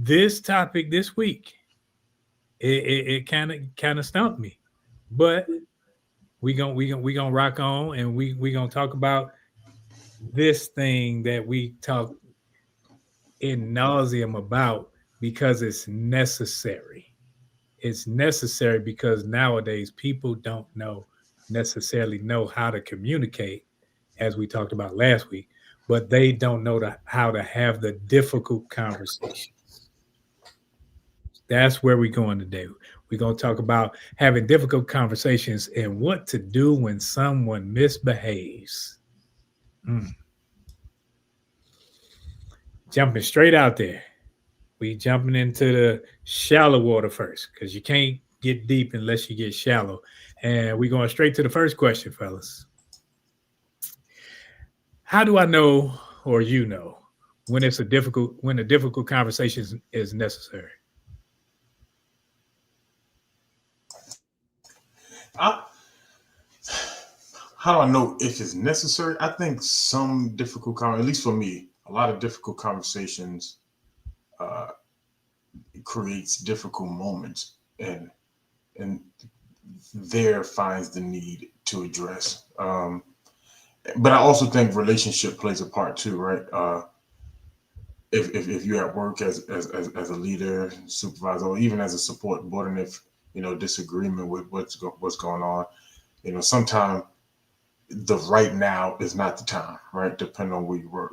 this topic this week, it kind of stumped me, but we gonna rock on, and we gonna talk about this thing that we talk in nauseum about because it's necessary. It's necessary because nowadays people don't necessarily know how to communicate, as we talked about last week, but they don't know how to have the difficult conversations. That's where we're going today. We're going to talk about having difficult conversations and what to do when someone misbehaves. Mm. Jumping straight out there. We jumping into the shallow water first because you can't get deep unless you get shallow. And we're going straight to the first question, fellas. How do I know, or you know, when a difficult conversation is necessary? I, how do I know if it's necessary? I think some at least for me, a lot of difficult conversations uh, creates difficult moments, and there finds the need to address. But I also think relationship plays a part too, right? If you're at work as a leader, supervisor, or even as a support board, and if disagreement with what's going on, sometimes the right now is not the time, right? Depending on where you work,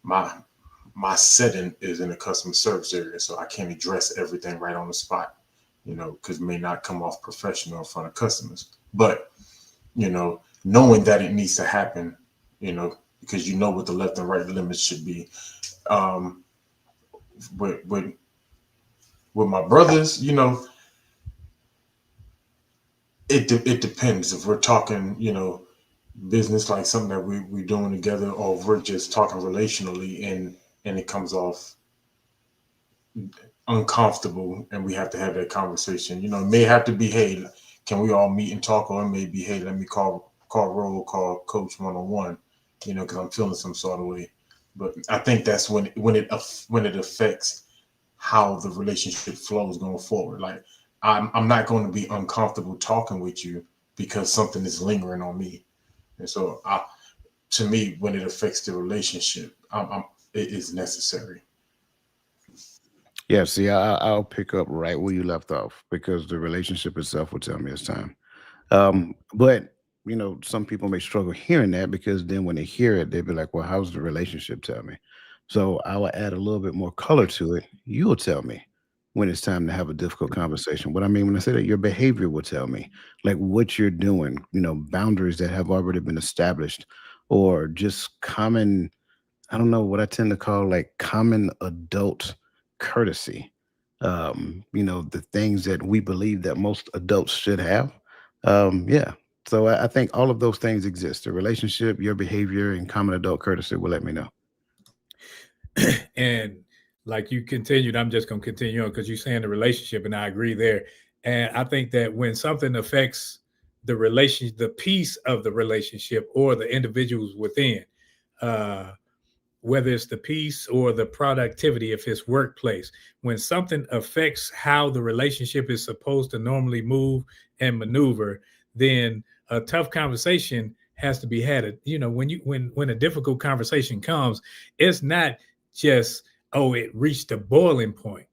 my my setting is in a customer service area, so I can't address everything right on the spot, because it may not come off professional in front of customers. But knowing that it needs to happen, because you know what the left and right limits should be. Um, with with with my brothers, it depends if we're talking, business, like something that we're doing together, or if we're just talking relationally, and it comes off uncomfortable and we have to have that conversation. It may have to be, hey, can we all meet and talk, or it may be, hey, let me call coach one on one, because I'm feeling some sort of way. But I think that's when it affects how the relationship flows going forward. Like, I'm not going to be uncomfortable talking with you because something is lingering on me. And so, to me, when it affects the relationship, it is necessary. Yeah, see, I'll pick up right where you left off because the relationship itself will tell me it's time. But some people may struggle hearing that because then when they hear it, they'll be like, "Well, how's the relationship tell me?" So I will add a little bit more color to it. You will tell me when it's time to have a difficult conversation. What I mean when I say that, your behavior will tell me, like what you're doing. Boundaries that have already been established, or just common. I don't know what I tend to call like common adult courtesy. The things that we believe that most adults should have. Yeah. So I think all of those things exist. The relationship, your behavior, and common adult courtesy will let me know. And like you continued, I'm just going to continue on because you're saying the relationship, and I agree there. And I think that when something affects the peace of the relationship or the individuals within, uh, whether it's the peace or the productivity of his workplace, when something affects how the relationship is supposed to normally move and maneuver, then a tough conversation has to be had. When a difficult conversation comes, it's not just, oh, it reached a boiling point,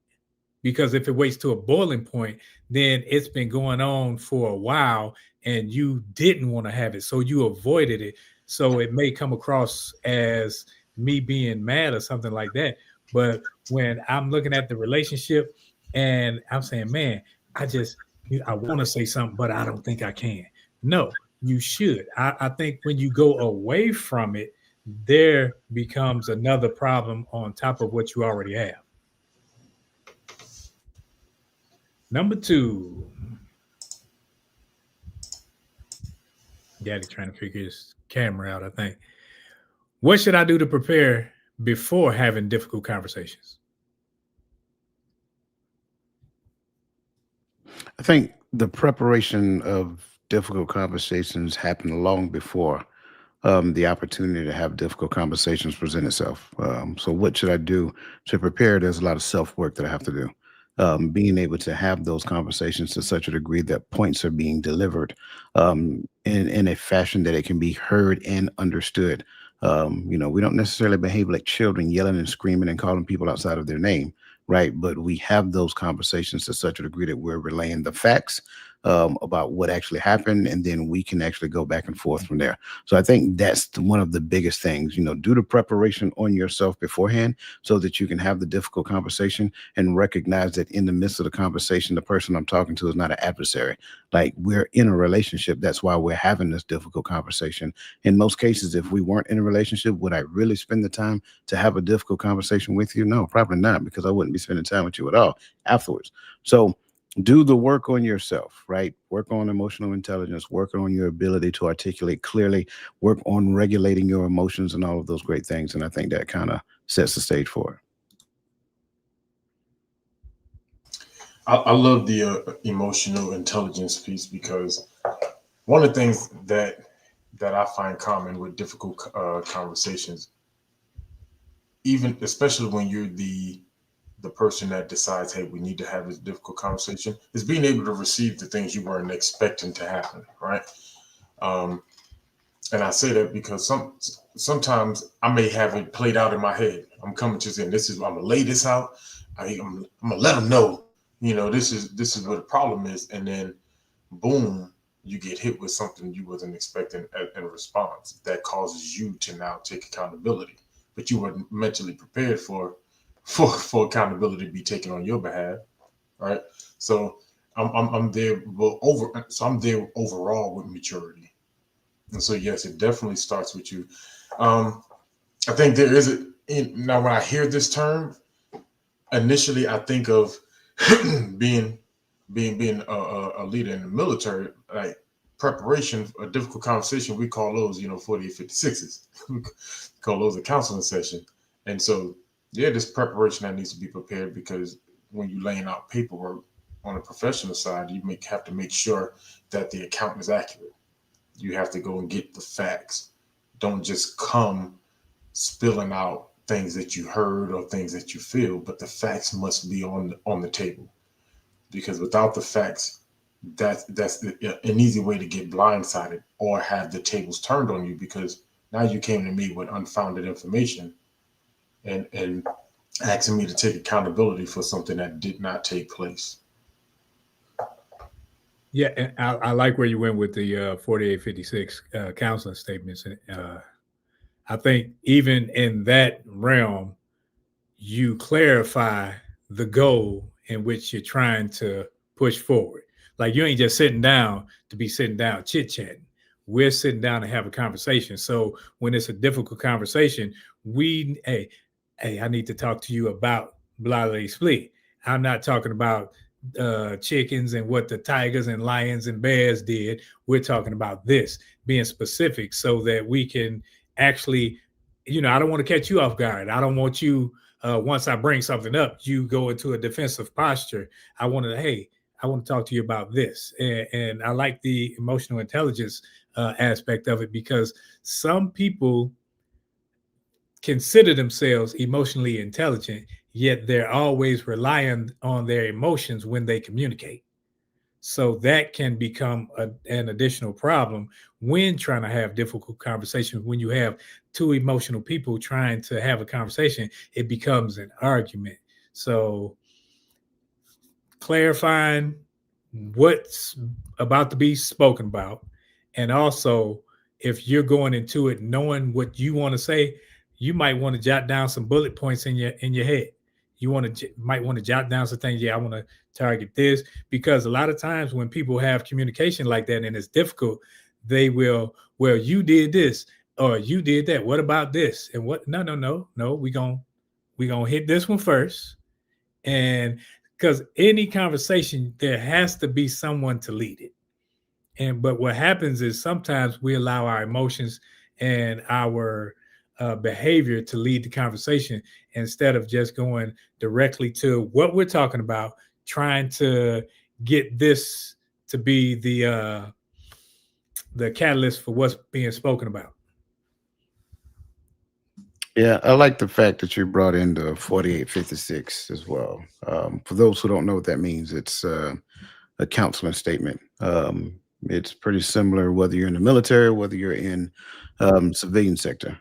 because if it waits to a boiling point, then it's been going on for a while and you didn't want to have it, so you avoided it. So it may come across as me being mad or something like that. But when I'm looking at the relationship and I'm saying, man, I just I want to say something, but I don't think I can. No, you should. I think when you go away from it, there becomes another problem on top of what you already have. Number two, Daddy trying to figure his camera out, I think. What should I do to prepare before having difficult conversations? I think the preparation of difficult conversations happen long before the opportunity to have difficult conversations present itself. So, what should I do to prepare? There's a lot of self work that I have to do. Being able to have those conversations to such a degree that points are being delivered in a fashion that it can be heard and understood. We don't necessarily behave like children, yelling and screaming and calling people outside of their name, right? But we have those conversations to such a degree that we're relaying the facts about what actually happened, and then we can actually go back and forth from there. So I think that's one of the biggest things. Do the preparation on yourself beforehand so that you can have the difficult conversation and recognize that in the midst of the conversation, the person I'm talking to is not an adversary. Like, we're in a relationship. That's why we're having this difficult conversation. In most cases, if we weren't in a relationship, would I really spend the time to have a difficult conversation with you? No, probably not, because I wouldn't be spending time with you at all afterwards. So do the work on yourself, right? Work on emotional intelligence, work on your ability to articulate clearly, work on regulating your emotions and all of those great things. And I think that kind of sets the stage for it. I love the emotional intelligence piece, because one of the things that I find common with difficult conversations, even especially when you're the person that decides, hey, we need to have this difficult conversation, is being able to receive the things you weren't expecting to happen, right? Um, and I say that because sometimes I may have it played out in my head. I'm coming to saying, this is I'm gonna lay this out. I'm gonna let them know, this is what the problem is, and then boom, you get hit with something you wasn't expecting in response that causes you to now take accountability, but you weren't mentally prepared for accountability to be taken on your behalf, right? So I'm there, well, I'm there overall with maturity, and so yes, it definitely starts with you. Um, I think there is now when I hear this term, initially I think of being being a leader in the military, like preparation for a difficult conversation. We call those 4856s. We call those a counseling session. And so yeah, this preparation that needs to be prepared, because when you're laying out paperwork on a professional side, have to make sure that the account is accurate. You have to go and get the facts. Don't just come spilling out things that you heard or things that you feel, but the facts must be on the table, because without the facts, that's an easy way to get blindsided or have the tables turned on you, because now you came to me with unfounded information and asking me to take accountability for something that did not take place. Yeah, and I like where you went with the 4856 counseling statements. And I think even in that realm, you clarify the goal in which you're trying to push forward. Like, you ain't just sitting down to be sitting down chit chatting. We're sitting down to have a conversation. So when it's a difficult conversation, hey, I need to talk to you about blah blah split. I'm not talking about chickens and what the tigers and lions and bears did. We're talking about this, being specific, so that we can actually, I don't want to catch you off guard. I don't want you, once I bring something up, you go into a defensive posture. Hey, I want to talk to you about this. And I like the emotional intelligence aspect of it, because some people consider themselves emotionally intelligent, yet they're always relying on their emotions when they communicate. So that can become an additional problem when trying to have difficult conversations. When you have two emotional people trying to have a conversation, it becomes an argument. So clarifying what's about to be spoken about, and also, if you're going into it knowing what you want to say, you might want to jot down some bullet points in your head. Might want to jot down some things. Yeah, I want to target this, because a lot of times when people have communication like that and it's difficult, they will, well, you did this or you did that, what about this, and what, no, no, no, no, we gonna hit this one first. And because any conversation, there has to be someone to lead it. And but what happens is sometimes we allow our emotions and our behavior to lead the conversation, instead of just going directly to what we're talking about, trying to get this to be the catalyst for what's being spoken about. Yeah, I like the fact that you brought in the 4856 as well. For those who don't know what that means, it's a counseling statement. It's pretty similar whether you're in the military, whether you're in civilian sector.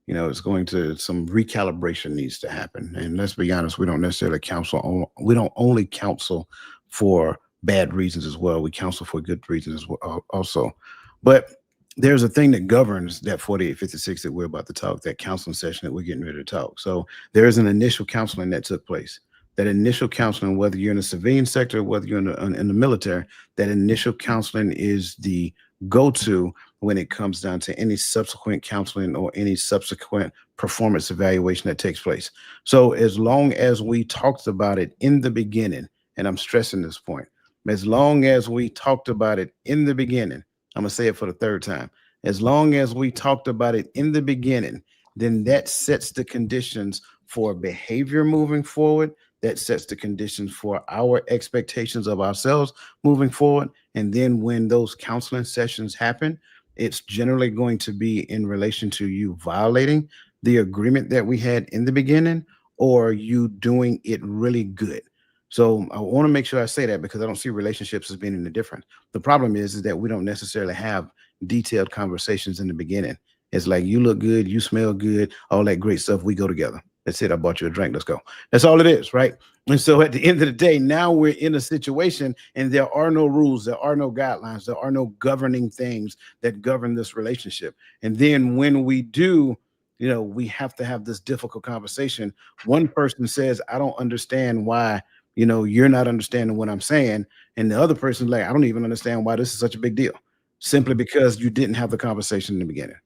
It's going to some recalibration needs to happen. And let's be honest, we don't necessarily counsel. We don't only counsel for bad reasons as well. We counsel for good reasons as well, also. But there's a thing that governs that 4856 that we're about to talk, that counseling session that we're getting ready to talk. So there is an initial counseling that took place. That initial counseling, whether you're in the civilian sector, whether you're in the military, that initial counseling is the go-to when it comes down to any subsequent counseling or any subsequent performance evaluation that takes place. So as long as we talked about it in the beginning, and I'm stressing this point, as long as we talked about it in the beginning, I'm gonna say it for the third time. As long as we talked about it in the beginning, then that sets the conditions for behavior moving forward, that sets the conditions for our expectations of ourselves moving forward. And then when those counseling sessions happen, it's generally going to be in relation to you violating the agreement that we had in the beginning or you doing it really good. So I want to make sure I say that because I don't see relationships as being any different. The problem is that we don't necessarily have detailed conversations in the beginning. It's like you look good, you smell good, all that great stuff. We go together. That's it. I bought you a drink. Let's go. That's all it is, right? And so at the end of the day, now we're in a situation and there are no rules, there are no guidelines, there are no governing things that govern this relationship. And then when we do, we have to have this difficult conversation. One person says, I don't understand why, you're not understanding what I'm saying. And the other person's like, I don't even understand why this is such a big deal. Simply because you didn't have the conversation in the beginning.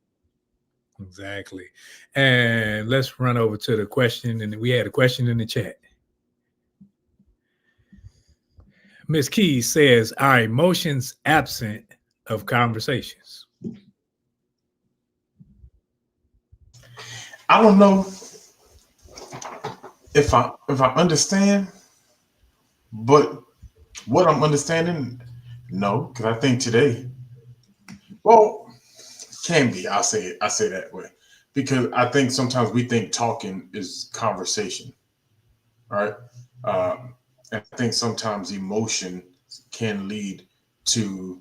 Exactly. And let's run over to the question. And we had a question in the chat. Miss Keys says, are emotions absent of conversations? I don't know if I understand, but what I'm understanding, no, because I think today, well, can be. I say that way because I think sometimes we think talking is conversation, right? And I think sometimes emotion can lead to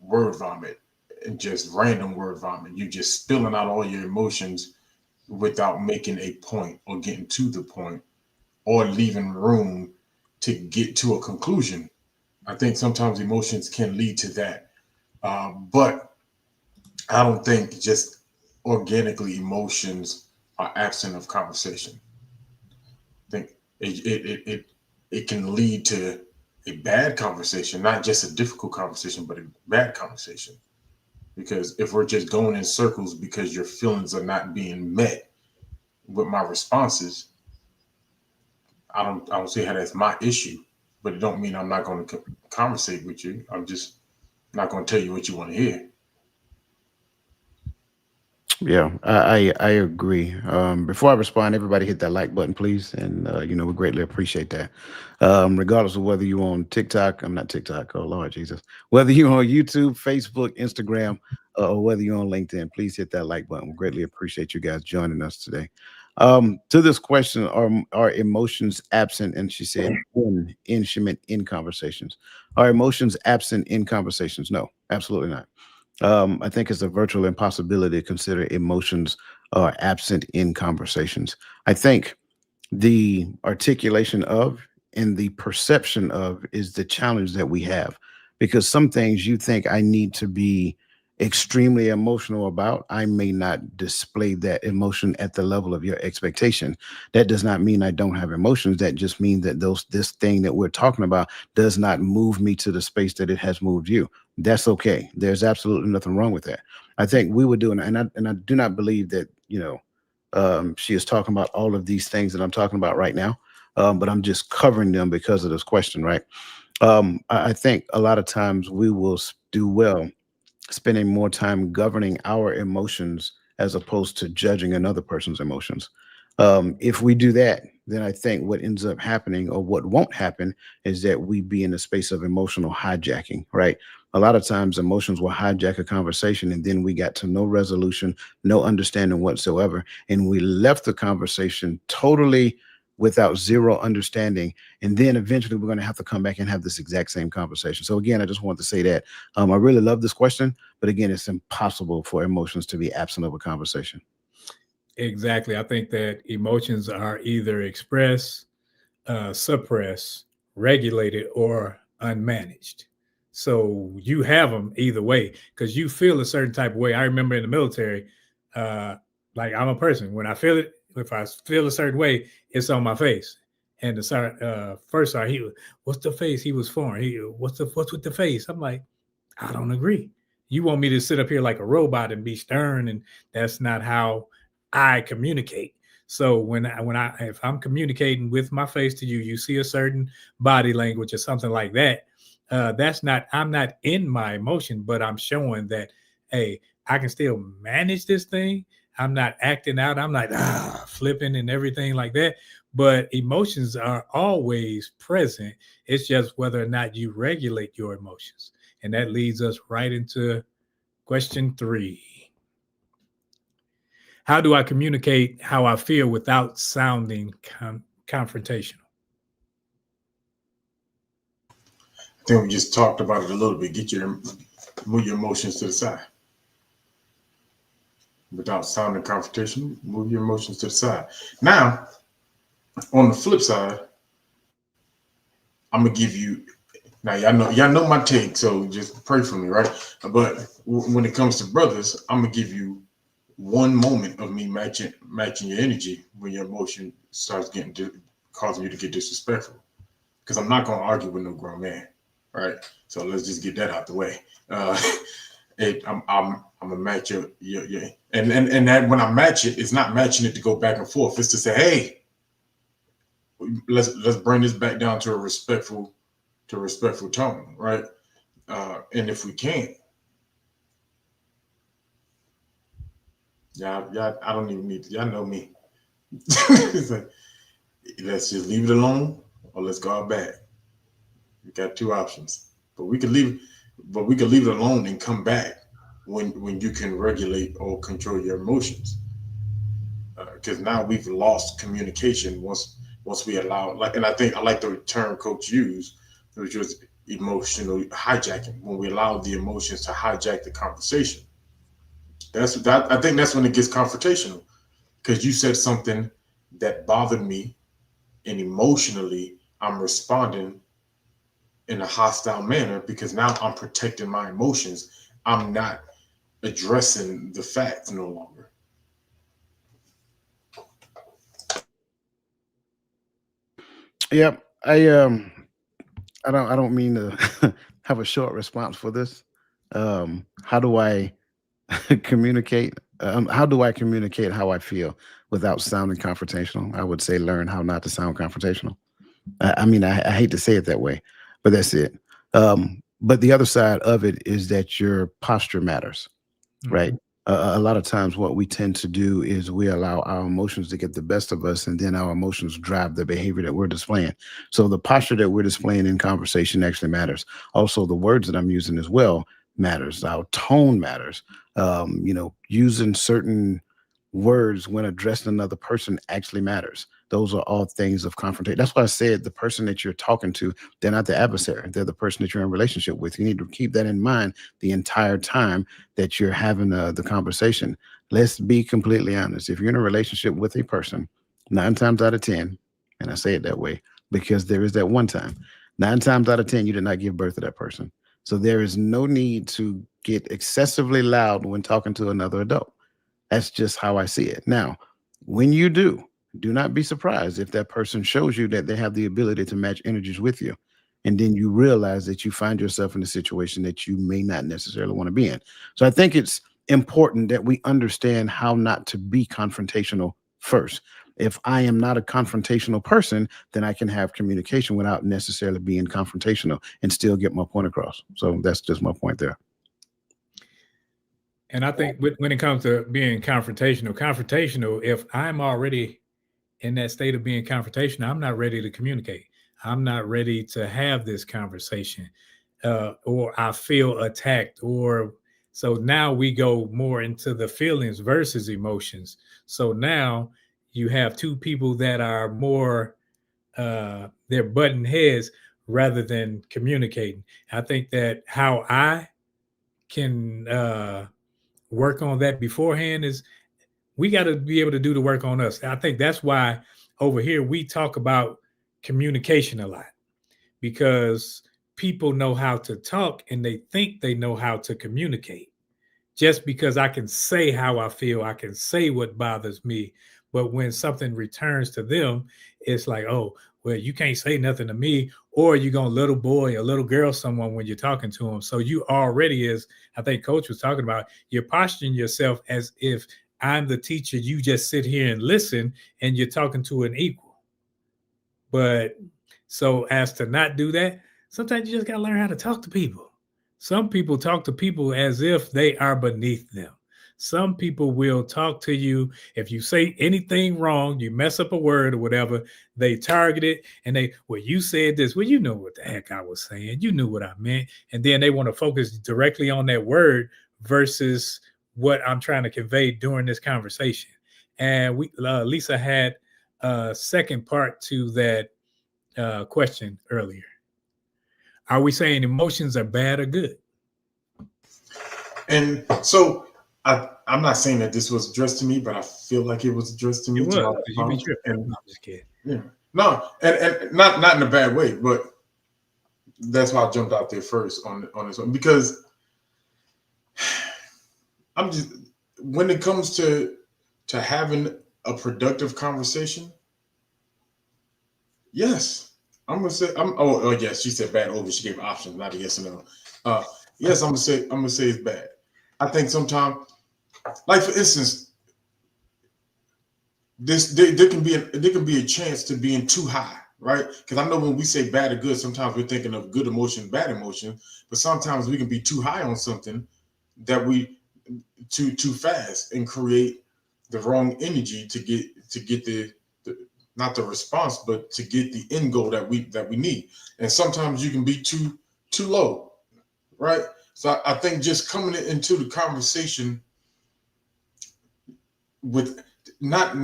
word vomit and just random word vomit. You just spilling out all your emotions without making a point or getting to the point or leaving room to get to a conclusion. I think sometimes emotions can lead to that. But I don't think just organically emotions are absent of conversation. I think it can lead to a bad conversation, not just a difficult conversation, but a bad conversation. Because if we're just going in circles because your feelings are not being met with my responses, I don't see how that's my issue. But it don't mean I'm not going to conversate with you. I'm just not going to tell you what you want to hear. Yeah, I agree. Before I respond, everybody hit that like button, please, and we greatly appreciate that. Regardless of whether you're on TikTok, I'm not TikTok. Oh Lord Jesus, whether you're on YouTube, Facebook, Instagram, or whether you're on LinkedIn, please hit that like button. We greatly appreciate you guys joining us today. To this question, are emotions absent? And she said, in she meant in conversations. Are emotions absent in conversations? No, absolutely not. I think it's a virtual impossibility to consider emotions are absent in conversations. I think the articulation of and the perception of is the challenge that we have because some things you think I need to be extremely emotional about, I may not display that emotion at the level of your expectation. That does not mean I don't have emotions. That just means that this thing that we're talking about does not move me to the space that it has moved you. That's okay. There's absolutely nothing wrong with that. I think we were doing, and I do not believe that she is talking about all of these things that I'm talking about right now, but I'm just covering them because of this question, right? I think a lot of times we will do well spending more time governing our emotions as opposed to judging another person's emotions. If we do that, then I think what ends up happening or what won't happen is that we be in a space of emotional hijacking, right? A lot of times emotions will hijack a conversation and then we got to no resolution, no understanding whatsoever. And we left the conversation totally without zero understanding. And then eventually we're going to have to come back and have this exact same conversation. So again, I just want to say that I really love this question, but again, it's impossible for emotions to be absent of a conversation. Exactly. I think that emotions are either expressed, suppressed, regulated, or unmanaged. So you have them either way because you feel a certain type of way. I remember in the military, uh, like I'm a person. When I feel it, if I feel a certain way, it's on my face. And the first sergeant, what's the face? He was foreign. What's with the face? I'm like, I don't agree. You want me to sit up here like a robot and be stern, and that's not how I communicate. So when I if I'm communicating with my face to you, you see a certain body language or something like that. That's not I'm not in my emotion, but I'm showing that hey, I can still manage this thing. I'm not acting out. I'm not flipping and everything like that. But emotions are always present. It's just whether or not you regulate your emotions. And that leads us right into question 3. How do I communicate how I feel without sounding confrontational? I think we just talked about it a little bit. Move your emotions to the side without sounding confrontational. Move your emotions to the side. Now, on the flip side, I'm gonna give you. Now y'all know my take, so just pray for me, right? But when it comes to brothers, I'm gonna give you one moment of me matching your energy when your emotion starts causing you to get disrespectful. Because I'm not gonna argue with no grown man, right? So let's just get that out the way. Uh, I'm gonna match your and that when I match it, it's not matching it to go back and forth. It's to say, hey, let's bring this back down to a respectful tone, right? And if we can't, y'all, I don't even need to, y'all know me. It's like, let's just leave it alone or let's go out back. We got two options. But we could leave it alone and come back when you can regulate or control your emotions. Because now we've lost communication once we allow like, and I think I like the term coach used, which was emotional hijacking. When we allow the emotions to hijack the conversation, I think that's when it gets confrontational. Because you said something that bothered me, and emotionally I'm responding in a hostile manner because now I'm protecting my emotions. I'm not addressing the facts no longer. Yep. I don't mean to have a short response for this. How do I communicate? How do I communicate how I feel without sounding confrontational? I would say learn how not to sound confrontational. I mean, I hate to say it that way, but that's it. But the other side of it is that your posture matters, right? Mhm. A lot of times, what we tend to do is we allow our emotions to get the best of us, and then our emotions drive the behavior that we're displaying. So, the posture that we're displaying in conversation actually matters. Also, the words that I'm using as well matters. Our tone matters. Using certain words when addressing another person actually matters. Those are all things of confrontation. That's why I said the person that you're talking to, they're not the adversary. They're the person that you're in relationship with. You need to keep that in mind the entire time that you're having the conversation. Let's be completely honest. If you're in a relationship with a person, 9 times out of 10, and I say it that way because there is that one time, 9 times out of 10, you did not give birth to that person. So there is no need to get excessively loud when talking to another adult. That's just how I see it. Now, when you do not be surprised if that person shows you that they have the ability to match energies with you. And then you realize that you find yourself in a situation that you may not necessarily want to be in. So I think it's important that we understand how not to be confrontational first. If I am not a confrontational person, then I can have communication without necessarily being confrontational and still get my point across. So that's just my point there. And I think when it comes to being confrontational, if I'm already in that state of being confrontational, I'm not ready to communicate. I'm not ready to have this conversation. or I feel attacked, or so now we go more into the feelings versus emotions. So now you have two people that are more they're butting heads rather than communicating. I think that how I can work on that beforehand is we got to be able to do the work on us. I think that's why over here we talk about communication a lot, because people know how to talk and they think they know how to communicate. Just because I can say how I feel, I can say what bothers me. But when something returns to them, it's like, oh, well, you can't say nothing to me, or you're going to little boy or little girl someone when you're talking to them. So you already, as I think Coach was talking about, you're posturing yourself as if I'm the teacher. You just sit here and listen, and you're talking to an equal. But so as to not do that, sometimes you just got to learn how to talk to people. Some people talk to people as if they are beneath them. Some people will talk to you. If you say anything wrong, you mess up a word or whatever, they target it and they, well, you said this. Well, you know what the heck I was saying. You knew what I meant. And then they want to focus directly on that word versus what I'm trying to convey during this conversation. And Lisa had a second part to that question earlier. Are we saying emotions are bad or good? And so I'm not saying that this was addressed to me, but I feel like it was addressed to It me. was, To my because you be tripping. and No, I'm just kidding. yeah, no, and not in a bad way, but that's why I jumped out there first on this one, because I'm just, when it comes to having a productive conversation, yes, I'm gonna say oh yes, she said bad over. She gave options, not a yes or no. Yes, I'm gonna say it's bad. I think sometimes, like for instance, there can be a chance to being too high, right? Because I know when we say bad or good, sometimes we're thinking of good emotion, bad emotion, but sometimes we can be too high on something that we too fast and create the wrong energy to get the not the response, but to get the end goal that we need. And sometimes you can be too low, right? So I think just coming into the conversation with not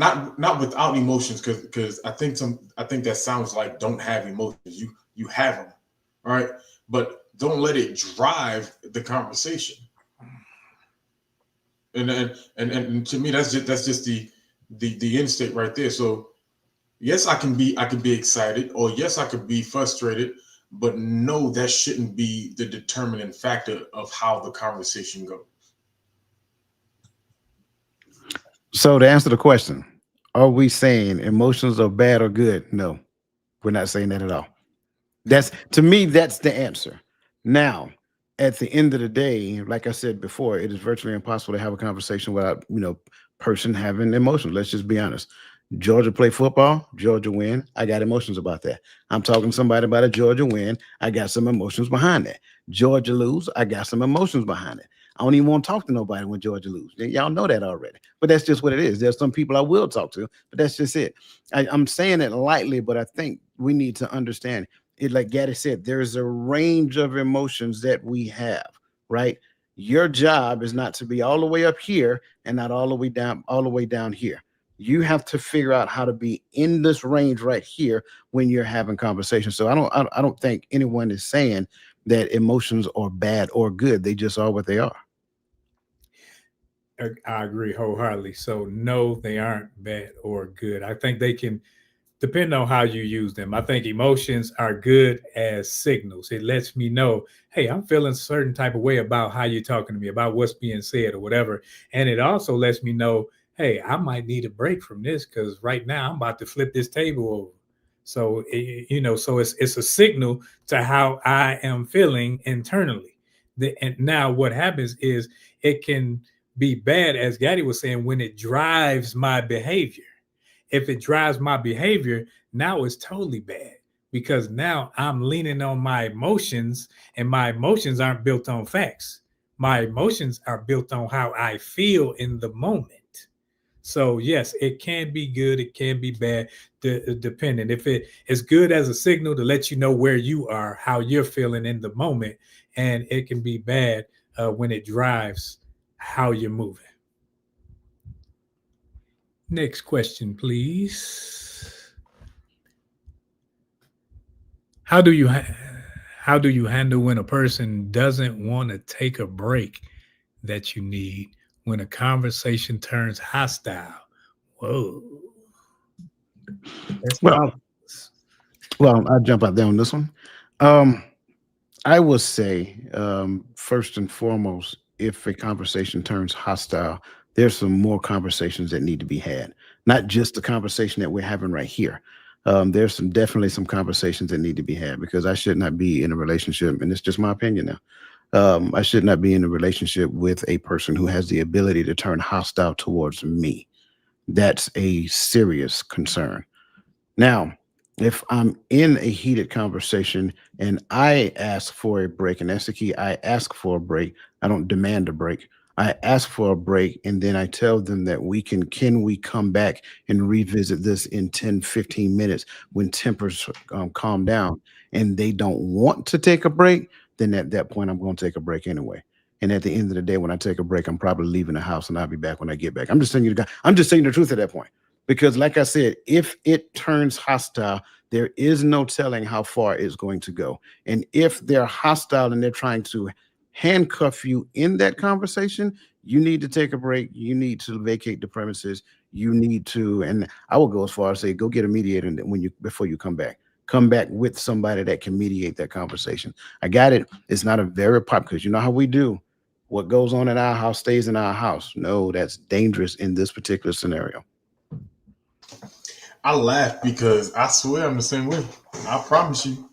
without emotions, because I think that sounds like don't have emotions. You have them, right? But don't let it drive the conversation. And to me, that's just the end state right there. So yes, I can be excited, or yes, I could be frustrated, but no, that shouldn't be the determining factor of how the conversation goes. So to answer the question, are we saying emotions are bad or good? No, we're not saying that at all. That's, to me, that's the answer. Now, at the end of the day, like I said before, it is virtually impossible to have a conversation without, person having emotions. Let's just be honest. Georgia play football, Georgia win. I got emotions about that. I'm talking to somebody about a Georgia win. I got some emotions behind that. Georgia lose, I got some emotions behind it. I don't even want to talk to nobody when Georgia lose. Y'all know that already. But that's just what it is. There's some people I will talk to, but that's just it. I'm saying it lightly, but I think we need to understand it. Like Gaddy said, there's a range of emotions that we have, right? Your job is not to be all the way up here and not all the way down here. You have to figure out how to be in this range right here when you're having conversations. So I don't think anyone is saying that emotions are bad or good. They just are what they are. I agree wholeheartedly. So no, they aren't bad or good. I think they can depend on how you use them. I think emotions are good as signals. It lets me know, hey, I'm feeling a certain type of way about how you're talking to me, about what's being said or whatever. And it also lets me know, hey, I might need a break from this because right now I'm about to flip this table over. So so it's a signal to how I am feeling internally. And now what happens is it can be bad, as Gaddy was saying, when it drives my behavior. If it drives my behavior, now it's totally bad because now I'm leaning on my emotions, and my emotions aren't built on facts. My emotions are built on how I feel in the moment. So yes, it can be good, it can be bad, depending. If it is good as a signal to let you know where you are, how you're feeling in the moment, and it can be bad when it drives how you're moving. Next question, please. How do you how do you handle when a person doesn't want to take a break that you need when a conversation turns hostile? Whoa, let's Well, talk. I'll jump out there on this one. Um, I would say, first and foremost, if a conversation turns hostile, there's some more conversations that need to be had, not just the conversation that we're having right here. There's some definitely some conversations that need to be had because I should not be in a relationship, and it's just my opinion now. I should not be in a relationship with a person who has the ability to turn hostile towards me. That's a serious concern. Now, if I'm in a heated conversation and I ask for a break, and that's the key, I ask for a break. I don't demand a break. I ask for a break and then I tell them that can we come back and revisit this in 10, 15 minutes when tempers calm down and they don't want to take a break, then at that point I'm going to take a break anyway. And at the end of the day, when I take a break, I'm probably leaving the house and I'll be back when I get back. I'm just saying the truth at that point. Because, like I said, if it turns hostile, there is no telling how far it's going to go. And if they're hostile and they're trying to handcuff you in that conversation, you need to take a break. You need to vacate the premises. You need to, and I will go as far as say, go get a mediator when you before you come back. Come back with somebody that can mediate that conversation. I got it. It's not a very pop because you know how we do. What goes on in our house stays in our house. No, that's dangerous in this particular scenario. I laugh because I swear I'm the same way. I promise you.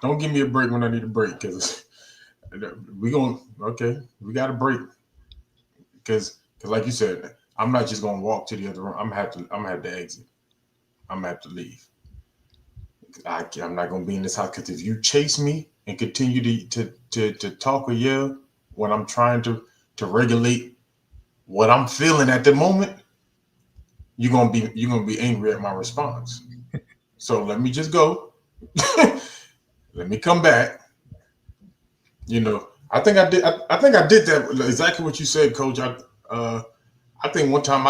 Don't give me a break when I need a break because we going okay. We got a break because like you said, I'm not just gonna walk to the other room. I'm gonna have to exit. I'm gonna have to leave. I'm not gonna be in this house because if you chase me and continue to talk or yell when I'm trying to regulate what I'm feeling at the moment, you're gonna be angry at my response. So let me just go. Let me come back. I think I did. I think I did that exactly what you said, Coach. I think one time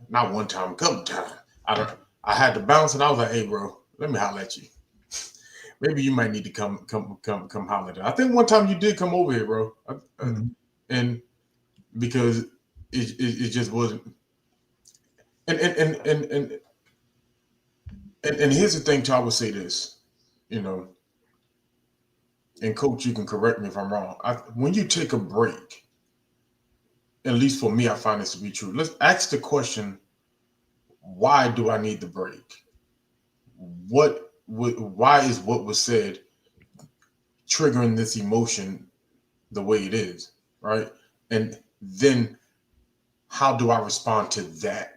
not one time, a couple times. I had to bounce, and I was like, "Hey, bro, let me holler at you. Maybe you might need to come holler at." I think one time you did come over here, bro, Mhm. and because it just wasn't. And and and and and and here's the thing, too. I would say this, you know, and Coach, you can correct me if I'm wrong. When you take a break, at least for me, I find this to be true. Let's ask the question: why do I need the break? Why is what was said triggering this emotion the way it is, right? And then how do I respond to that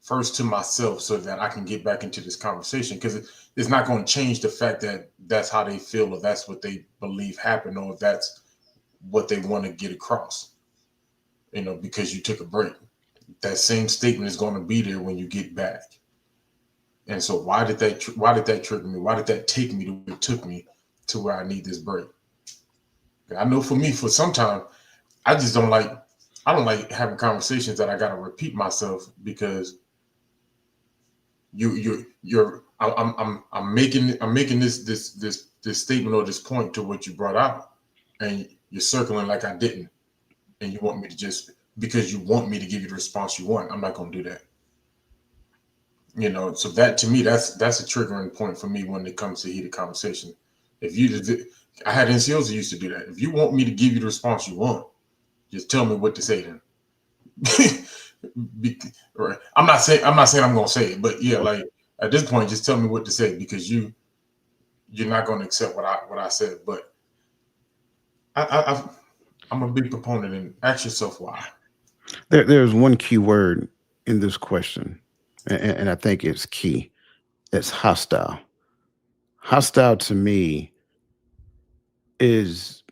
first to myself so that I can get back into this conversation? Because it's not going to change the fact that that's how they feel or that's what they believe happened or that's what they want to get across, because you took a break. That same statement is going to be there when you get back. And so why did that trigger me? Why did that take me to where it took me to where I need this break? I know for me, for some time, I just I don't like having conversations that I got to repeat myself because I'm making this statement or this point to what you brought out, and you're circling like I didn't, and you want me to just because you want me to give you the response you want. I'm not going to do that. So that to me, that's a triggering point for me when it comes to heated conversation. If you, I had NCOs who used to do that. If you want me to give you the response you want, just tell me what to say then. Right. I'm not saying I'm gonna say it, but yeah, like at this point, just tell me what to say because you're not gonna accept what I said. But I'm a big proponent and ask yourself why. There's one key word in this question, and I think it's key. It's hostile. Hostile to me is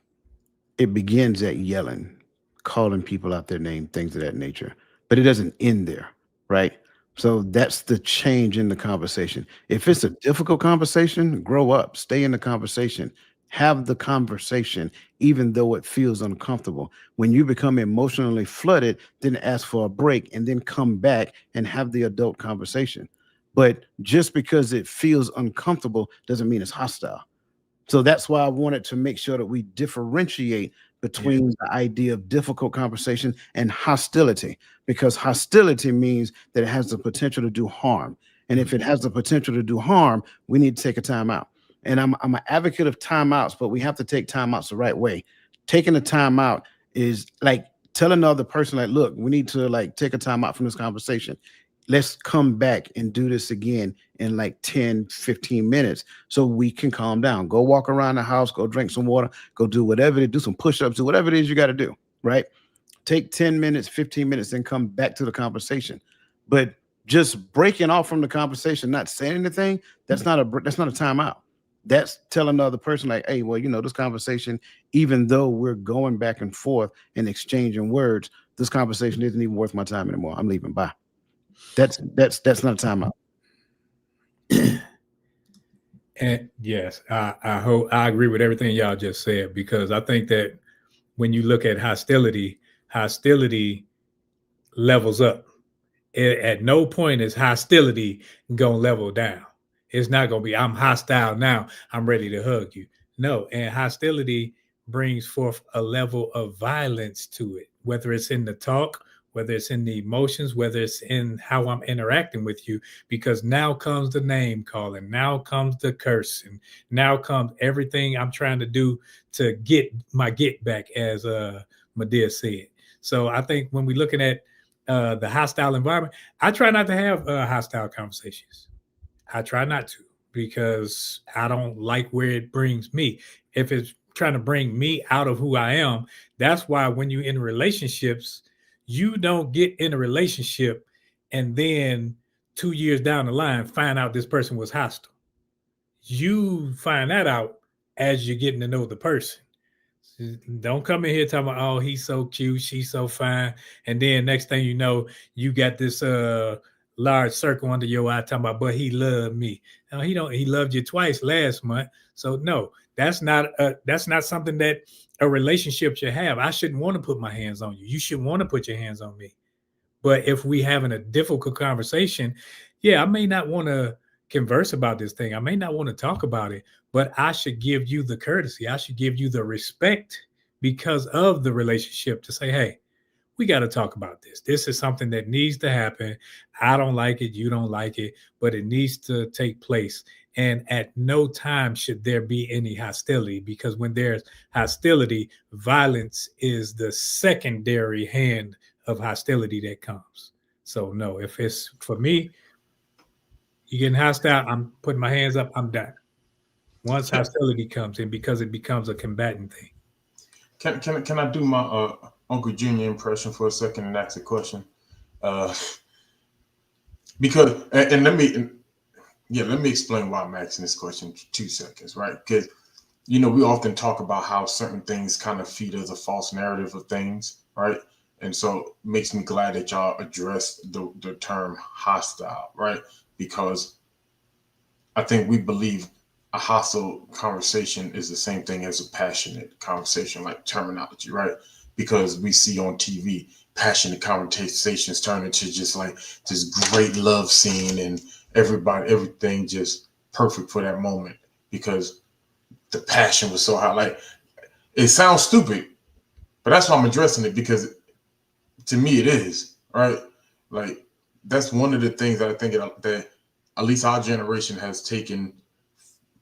it begins at yelling, calling people out their name, things of that nature. But it doesn't end there. right? So that's the change in the conversation. If it's a difficult conversation, grow up, stay in the conversation, have the conversation, even though it feels uncomfortable. When you become emotionally flooded, then ask for a break and then come back and have the adult conversation. But just because it feels uncomfortable doesn't mean it's hostile. So that's why I wanted to make sure that we differentiate Yeah. between the idea of difficult conversation and hostility, because hostility means that it has the potential to do harm. And if it has the potential to do harm, we need to take a time out. And I'm an advocate of timeouts, but we have to take timeouts the right way. Taking a timeout is like telling the other person, like, look, we need to like take a time out from this conversation. Let's come back and do this again in like 10, 15 minutes so we can calm down. Go walk around the house, go drink some water, go do whatever it is, do some push-ups, do whatever it is you got to do, right? Take 10 minutes, 15 minutes, then come back to the conversation. But just breaking off from the conversation, not saying anything, that's not a timeout. That's telling the other person, like, hey, well, this conversation, even though we're going back and forth and exchanging words, this conversation isn't even worth my time anymore. I'm leaving. Bye. That's not a timeout. And yes, I hope I agree with everything y'all just said, because I think that when you look at hostility, hostility levels up. At no point is hostility gonna level down. It's not gonna be I'm hostile now, I'm ready to hug you. No, and hostility brings forth a level of violence to it, whether it's in the talk, whether it's in the emotions, whether it's in how I'm interacting with you, because now comes the name calling, now comes the cursing, now comes everything I'm trying to do to get my get back, as Medea said. So I think when we're looking at the hostile environment, I try not to have hostile conversations. I try not to, because I don't like where it brings me. If it's trying to bring me out of who I am, that's why when you in relationships, you don't get in a relationship and then 2 years down the line find out this person was hostile. You find that out as you're getting to know the person. Don't come in here talking about, oh, he's so cute, she's so fine, and then next thing you know, you got this large circle under your eye talking about, but he loved me. Now he don't. He loved you twice last month. So no, that's not something that a relationship should have. I shouldn't want to put my hands on you. You should want to put your hands on me. But if we having a difficult conversation, yeah, I may not want to converse about this thing. I may not want to talk about it, but I should give you the courtesy. I should give you the respect because of the relationship to say, hey, we got to talk about this. This is something that needs to happen. I don't like it. You don't like it, but it needs to take place. And at no time should there be any hostility, because when there's hostility, violence is the secondary hand of hostility that comes. So, no, if it's for me, you getting hostile, I'm putting my hands up, I'm done. Once Can, hostility comes in, because it becomes a combatant thing. can I do my Uncle Junior impression for a second and ask a question? Uh, because and let me explain why I'm asking this question in 2 seconds, right? Because we often talk about how certain things kind of feed us a false narrative of things, right? And so it makes me glad that y'all addressed the term hostile, right? Because I think we believe a hostile conversation is the same thing as a passionate conversation, like terminology, right? Because we see on TV passionate conversations turn into just like this great love scene and everything just perfect for that moment because the passion was so high. Like it sounds stupid, but that's why I'm addressing it because to me it is, right? Like that's one of the things that I think that at least our generation has taken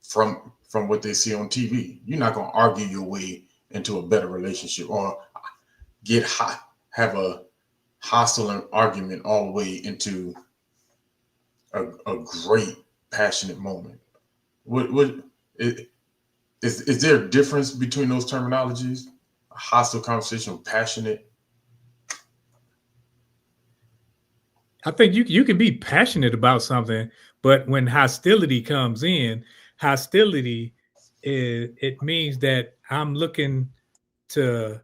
from what they see on TV. You're not going to argue your way into a better relationship or get hot, have a hostile argument all the way into a great passionate moment. What is there a difference between those terminologies? A hostile conversation, passionate. I think you can be passionate about something, but when hostility comes in, hostility it means that I'm looking to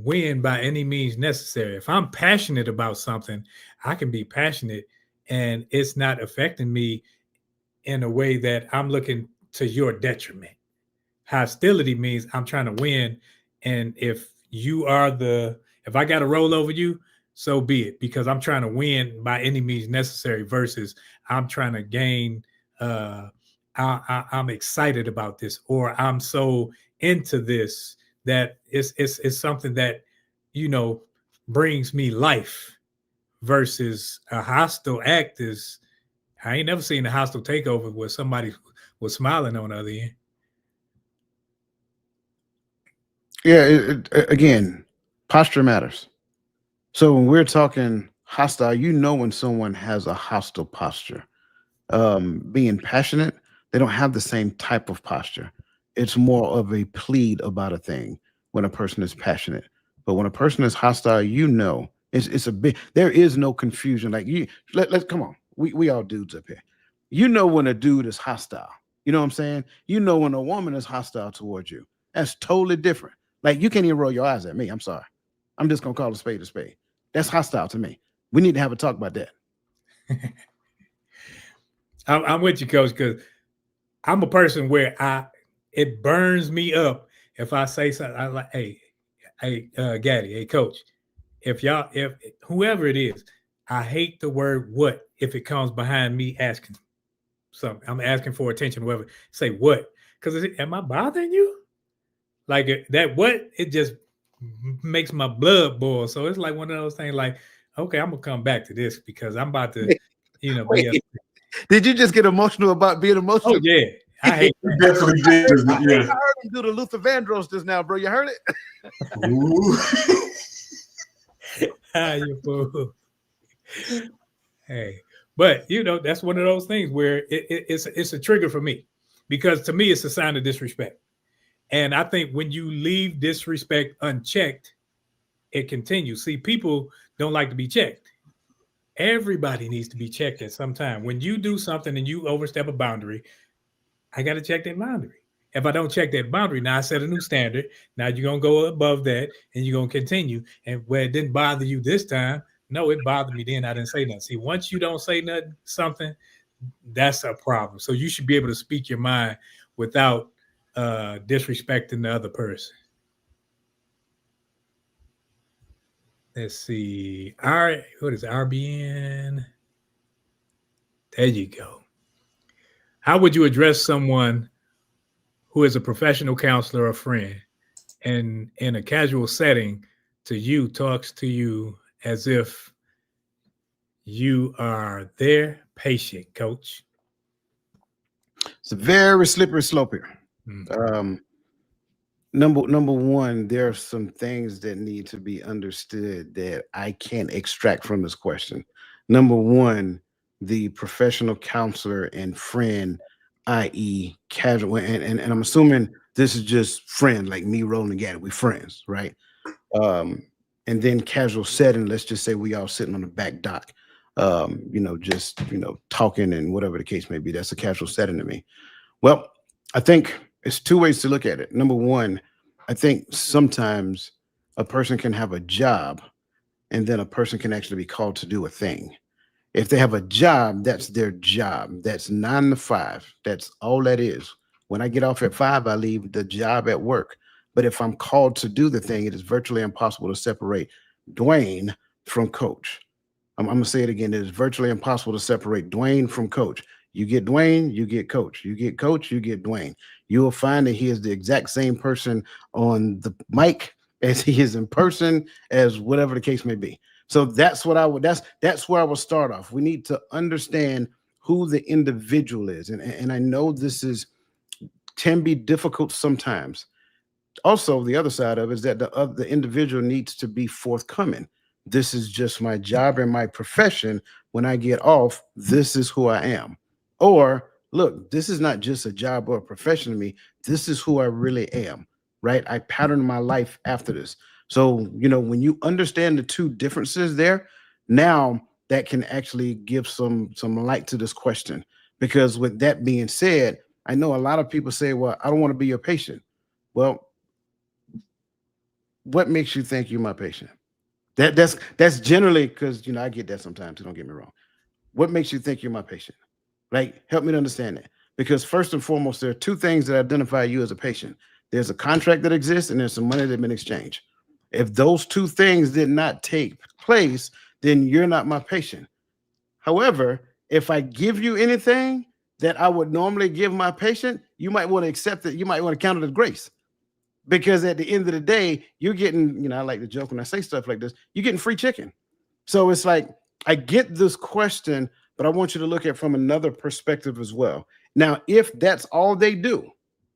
win by any means necessary. If I'm passionate about something, I can be passionate and it's not affecting me in a way that I'm looking to your detriment. Hostility means I'm trying to win. And if I got to roll over you, so be it, because I'm trying to win by any means necessary versus I'm trying to gain. Uh, I'm excited about this, or I'm so into this that it's something that, you know, brings me life versus a hostile act is, I ain't never seen a hostile takeover where somebody was smiling on the other end. Yeah, again, posture matters. So when we're talking hostile, you know when someone has a hostile posture. Being passionate, they don't have the same type of posture. It's more of a plead about a thing when a person is passionate. But when a person is hostile, you know it's a big. There is no confusion. Like you, let's come on. We all dudes up here. You know when a dude is hostile. You know what I'm saying? You know when a woman is hostile towards you. That's totally different. Like you can't even roll your eyes at me. I'm sorry. I'm just gonna call a spade a spade. That's hostile to me. We need to have a talk about that. I'm with you, coach, because I'm a person where it burns me up if I say something. I like, Gaddy, hey, coach, if whoever it is, I hate the word "what" if it comes behind me asking something. I'm asking for attention. Whoever say what, because am I bothering you? Like that what, it just makes my blood boil. So it's like one of those things. Like, okay, I'm gonna come back to this because I'm about to, be a. Wait, did you just get emotional about being Oh emotional? yeah, I hate You that. definitely did. I Yeah. heard him do the Luther Vandross just now, bro. You heard it? Ooh. You fool. Hey, but that's one of those things where it's a trigger for me, because to me it's a sign of disrespect. And I think when you leave disrespect unchecked, it continues. See, people don't like to be checked. Everybody needs to be checked at some time. When you do something and you overstep a boundary, I got to check that boundary. If I don't check that boundary, now I set a new standard. Now you're going to go above that and you're going to continue. And where it didn't bother you this time, no, it bothered me then. I didn't say nothing. See, once you don't say nothing, something, that's a problem. So you should be able to speak your mind without disrespecting the other person. Let's see. What is RBN? There you go. How would you address someone who is a professional counselor or friend and in a casual setting to you talks to you as if you are their patient, coach? It's a very slippery slope here. Mhm. Um, number one, there are some things that need to be understood that I can't extract from this question. Number one, the professional counselor and friend, i.e., casual, and I'm assuming this is just friend, like me rolling together. We friends, right? Um, and then casual setting, let's just say we all sitting on the back dock, just talking and whatever the case may be. That's a casual setting to me. Well, I think it's two ways to look at it. Number one, I think sometimes a person can have a job and then a person can actually be called to do a thing. If they have a job, that's their job. That's 9 to 5. That's all that is. When I get off at 5, I leave the job at work. But if I'm called to do the thing, it is virtually impossible to separate Dwayne from coach. I'm gonna say it again. It is virtually impossible to separate Dwayne from coach. You get Dwayne, you get coach. You get coach, you get Dwayne. You will find that he is the exact same person on the mic as he is in person, as whatever the case may be. So that's what I would. That's where I will start off. We need to understand who the individual is, and I know this is can be difficult sometimes. Also, the other side of it is that the individual needs to be forthcoming. This is just my job and my profession. When I get off, this is who I am. Or look, this is not just a job or a profession to me. This is who I really am. Right? I pattern my life after this. So when you understand the two differences there, now that can actually give some light to this question. Because with that being said, I know a lot of people say, "Well, I don't want to be your patient." Well, what makes you think you're my patient? That's generally because I get that sometimes. So don't get me wrong. What makes you think you're my patient? Like, help me to understand that. Because first and foremost, there are two things that identify you as a patient. There's a contract that exists, and there's some money that's been exchanged. If those two things did not take place, then you're not my patient. However, if I give you anything that I would normally give my patient, you might want to accept it. You might want to count it as grace. Because at the end of the day, you're getting, I like to joke when I say stuff like this, you're getting free chicken. So it's like, I get this question, but I want you to look at it from another perspective as well. Now, if that's all they do,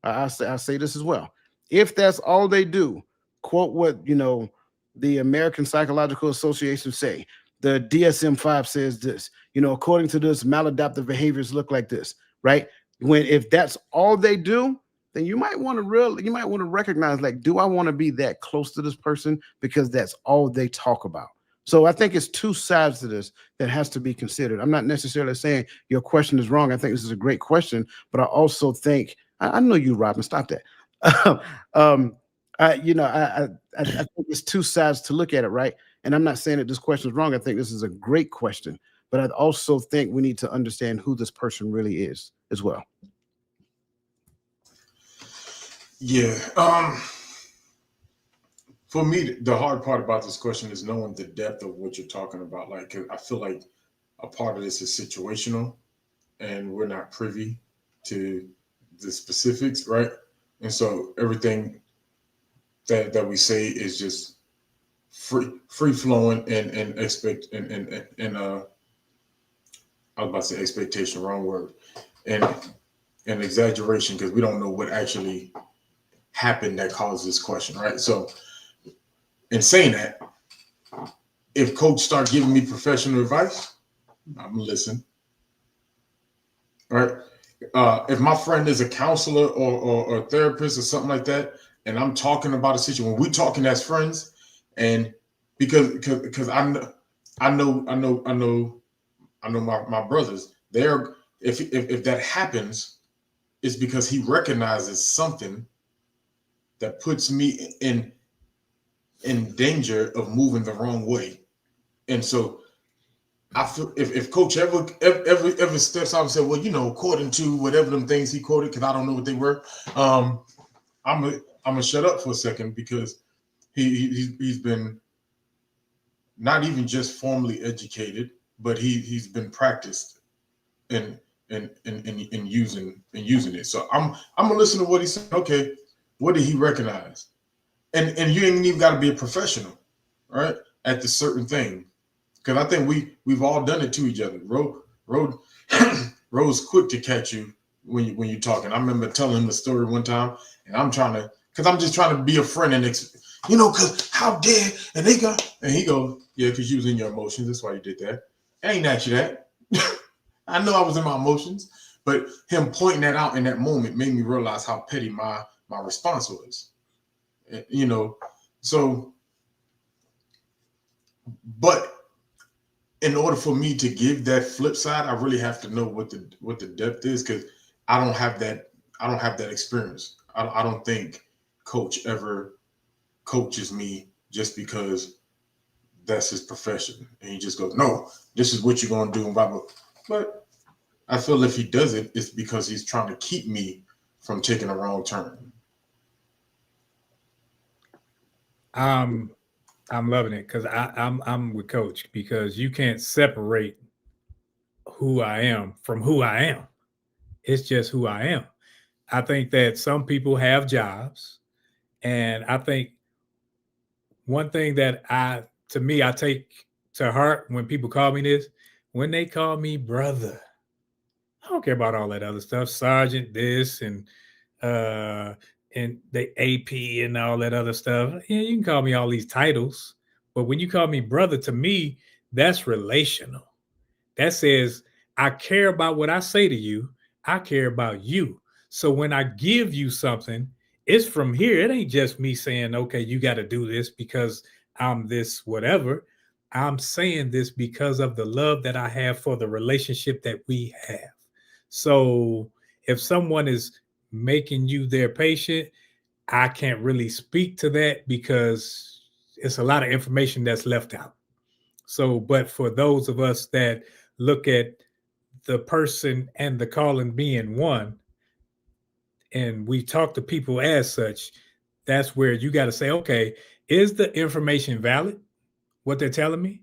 I'll say this as well. If that's all they do, quote what, the American Psychological Association say, the DSM-5 says this, according to this, maladaptive behaviors look like this, right? If that's all they do, then you might want to recognize, like, do I want to be that close to this person because that's all they talk about? So I think it's two sides to this that has to be considered. I'm not necessarily saying your question is wrong. I think this is a great question, but I also think I know you, Robin. Stop that. I think it's two sides to look at it, right? And I'm not saying that this question is wrong. I think this is a great question, but I also think we need to understand who this person really is as well. Yeah. For me, the hard part about this question is knowing the depth of what you're talking about. Like, I feel like a part of this is situational, and we're not privy to the specifics, right? And so everything that we say is just free flowing and expect and I was about to say expectation, wrong word, and exaggeration, because we don't know what actually happened that caused this question, right? So in saying that, if coach start giving me professional advice, I'm gonna listen. Right? If my friend is a counselor or a therapist or something like that, and I'm talking about a situation, when we're talking as friends, and because I know my brothers, they're if that happens, it's because he recognizes something that puts me in danger of moving the wrong way. And so I feel if coach ever steps out and said, well, according to whatever them things he quoted, because I don't know what they were, I'm gonna shut up for a second, because he's been not even just formally educated, but he's been practiced in using it. So I'm gonna listen to what he said. Okay, what did he recognize? And you ain't even got to be a professional, right? At the certain thing, because I think we've all done it to each other. Ro's quick to catch you when you're talking. I remember telling him a story one time, and I'm just trying to be a friend, and because how dare, and he goes, yeah, because you was in your emotions. That's why you did that. I ain't at you that. I know I was in my emotions, but him pointing that out in that moment made me realize how petty my response was. So, but in order for me to give that flip side, I really have to know what the depth is, because I don't have that experience. I don't think coach ever coaches me just because that's his profession, and he just goes, no, this is what you're going to do, and blah, blah. But I feel if he does it, it's because he's trying to keep me from taking a wrong turn. I'm loving it, because I'm with coach, because you can't separate who I am from who I am. It's just who I am. I think that some people have jobs, and I think one thing that I take to heart when people call me this, when they call me brother, I don't care about all that other stuff, sergeant this uh and the AP and all that other stuff. Yeah, you can call me all these titles, but when you call me brother, to me, that's relational. That says I care about what I say to you. I care about you. So when I give you something, it's from here. It ain't just me saying, okay, you got to do this because I'm this, whatever. I'm saying this because of the love that I have for the relationship that we have. So if someone is making you their patient, I can't really speak to that because it's a lot of information that's left out. So, but for those of us that look at the person and the calling being one, and we talk to people as such, that's where you got to say, okay, is the information valid? What they're telling me,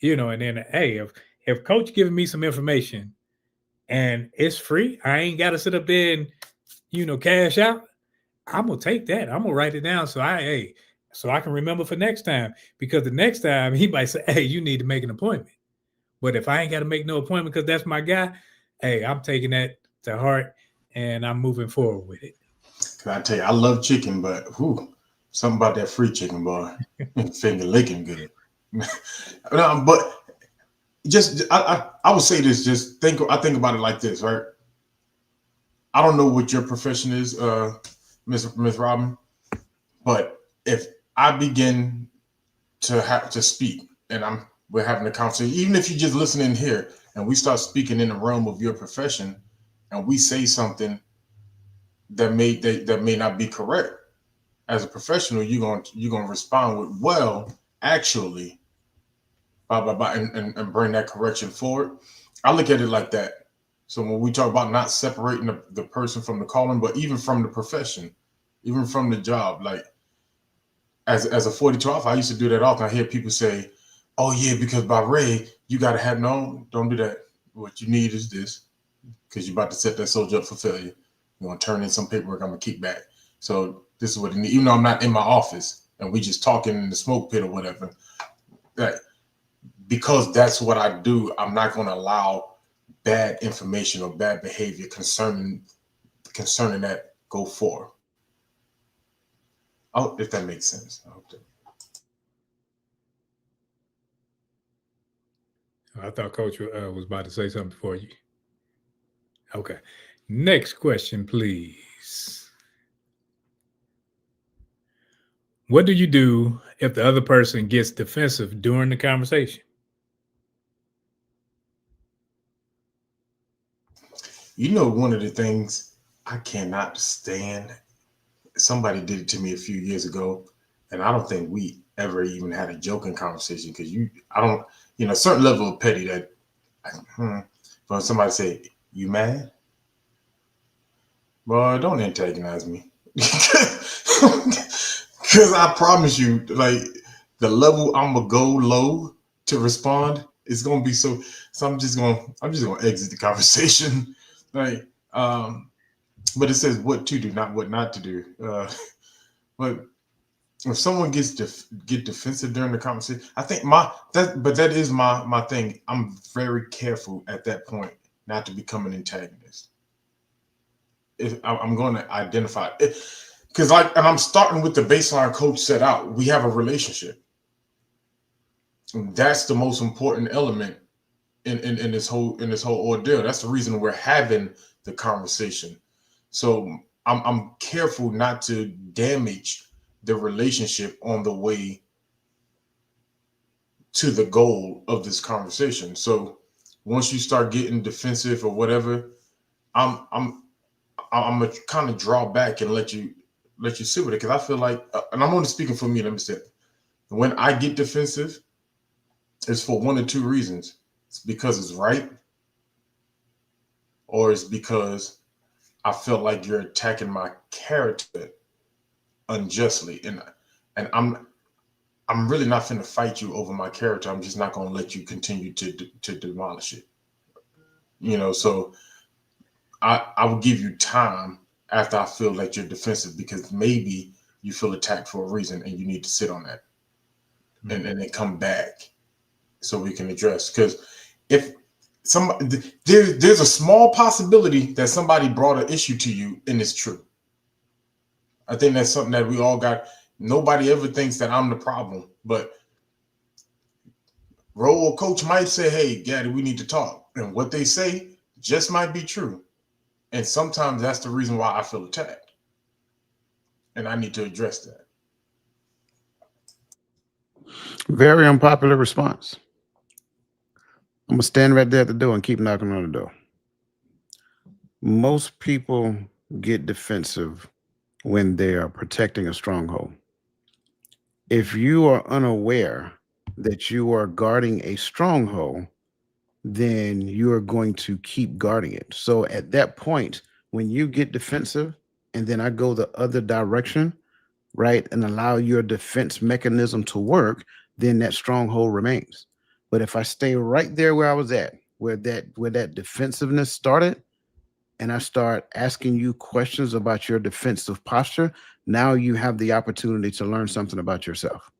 and then hey, if coach giving me some information and it's free, I ain't got to sit up there and cash out. I'm gonna take that. I'm gonna write it down so I can remember for next time. Because the next time he might say, "Hey, you need to make an appointment." But if I ain't got to make no appointment because that's my guy, hey, I'm taking that to heart and I'm moving forward with it. Can I tell you, I love chicken, but something about that free chicken, boy, finger licking good. No, but just I would say this. I think about it like this, right? I don't know what your profession is, Miss Robin, but if I begin to have to speak and we're having a conversation, even if you just listen in here and we start speaking in the realm of your profession and we say something that may not be correct, as a professional, you're gonna respond with, well, actually, blah blah blah, and bring that correction forward. I look at it like that. So when we talk about not separating the person from the calling, but even from the profession, even from the job, like as a 42 alpha, I used to do that often. I hear people say, "Oh yeah, because by Ray, you gotta have no, don't do that. What you need is this, because you're about to set that soldier up for failure. You're gonna turn in some paperwork I'm gonna kick back. So this is what it needs, even though I'm not in my office and we just talking in the smoke pit or whatever. That because that's what I do, I'm not gonna allow bad information or bad behavior concerning that go forward. Oh, if that makes sense. I hope that. I thought Coach was about to say something for you. Okay. Next question, please. What do you do if the other person gets defensive during the conversation? One of the things I cannot stand, somebody did it to me a few years ago, and I don't think we ever even had a joking conversation because I don't, a certain level of petty that, when somebody say, "You mad?" Well, don't antagonize me. Because I promise you, like, the level I'm gonna go low to respond is gonna be so. So I'm just gonna exit the conversation, like. But it says what to do, not what not to do. But if someone get defensive during the conversation, I think that is my thing. I'm very careful at that point not to become an antagonist. I'm going to identify it because and I'm starting with the baseline coach set out. We have a relationship. And that's the most important element in this whole ordeal. That's the reason we're having the conversation. So I'm careful not to damage the relationship on the way to the goal of this conversation. So once you start getting defensive or whatever, I'm gonna kind of draw back and let you sit with it, because I feel like, and I'm only speaking for me. Let me say, when I get defensive, it's for one or two reasons. It's because it's right, or it's because I feel like you're attacking my character unjustly, and I'm really not finna fight you over my character. I'm just not gonna let you continue to demolish it. So I will give you time after I feel like you're defensive, because maybe you feel attacked for a reason and you need to sit on that, and then come back so we can address. Because if there's a small possibility that somebody brought an issue to you and it's true. I think that's something that we all got. Nobody ever thinks that I'm the problem, but role coach might say, "Hey, Gaddy, we need to talk," and what they say just might be true. And sometimes that's the reason why I feel attacked, and I need to address that. Very unpopular response. I'm gonna stand right there at the door and keep knocking on the door. Most people get defensive when they are protecting a stronghold. If you are unaware that you are guarding a stronghold, then you are going to keep guarding it. So at that point, when you get defensive and then I go the other direction, right, and allow your defense mechanism to work, then that stronghold remains. But if I stay right there where I was at, where that defensiveness started, and I start asking you questions about your defensive posture, now you have the opportunity to learn something about yourself.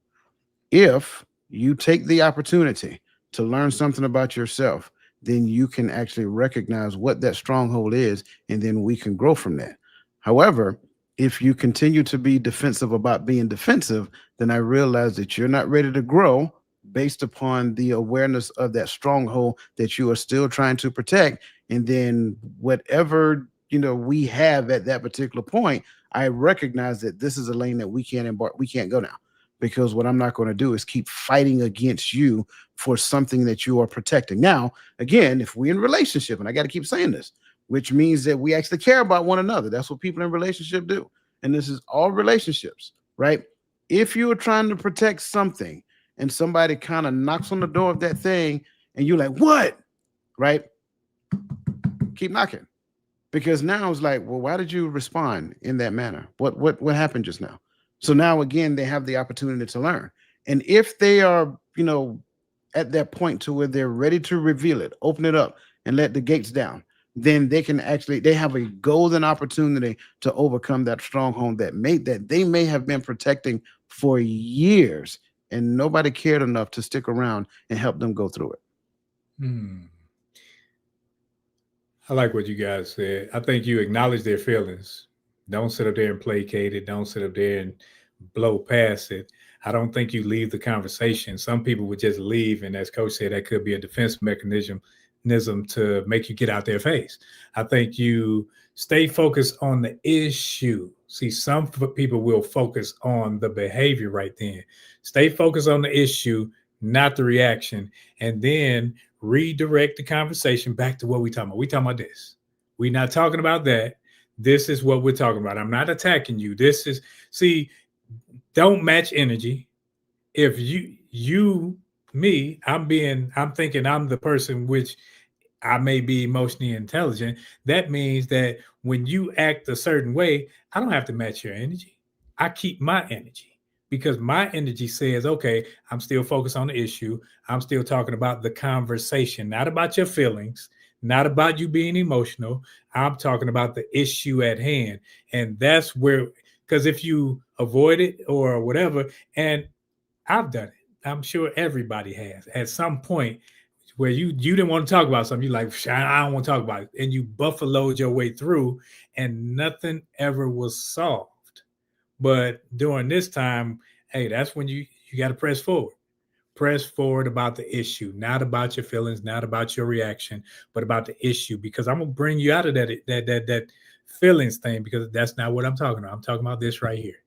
If you take the opportunity to learn something about yourself, then you can actually recognize what that stronghold is, and then we can grow from that. However, if you continue to be defensive about being defensive, then I realize that you're not ready to grow based upon the awareness of that stronghold that you are still trying to protect. And then whatever we have at that particular point, I recognize that this is a lane that we can't go now, because what I'm not going to do is keep fighting against you for something that you are protecting. Now, again, if we're in a relationship, and I got to keep saying this, which means that we actually care about one another. That's what people in relationship do. And this is all relationships, right? If you are trying to protect something and somebody kind of knocks on the door of that thing and you're like, what? Right? Keep knocking. Because now it's like, well, why did you respond in that manner? What happened just now? So now again, they have the opportunity to learn. And if they are, at that point to where they're ready to reveal it, open it up and let the gates down, then they have a golden opportunity to overcome that stronghold that they may have been protecting for years, and nobody cared enough to stick around and help them go through it. Hmm. I like what you guys said. I think you acknowledge their feelings. Don't sit up there and placate it. Don't sit up there and blow past it. I don't think you leave the conversation. Some people would just leave, and as Coach said, that could be a defense mechanism to make you get out their face. I think you stay focused on the issue. See, some people will focus on the behavior right then. Stay focused on the issue, not the reaction, and then redirect the conversation back to what we talking about. We talking about this. We're not talking about that. This is what we're talking about. I'm not attacking you. This is see, don't match energy. If me, I'm thinking I'm the person which I may be emotionally intelligent. That means that when you act a certain way, I don't have to match your energy. I keep my energy because my energy says, okay, I'm still focused on the issue. I'm still talking about the conversation, not about your feelings, not about you being emotional. I'm talking about the issue at hand. And that's where, because if you avoid it or whatever, and I've done it, I'm sure everybody has at some point where you didn't want to talk about something. You're like, I don't want to talk about it. And you buffaloed your way through and nothing ever was solved. But during this time, hey, that's when you got to press forward. Press forward about the issue, not about your feelings, not about your reaction, but about the issue. Because I'm gonna bring you out of that feelings thing, because that's not what I'm talking about. I'm talking about this right here,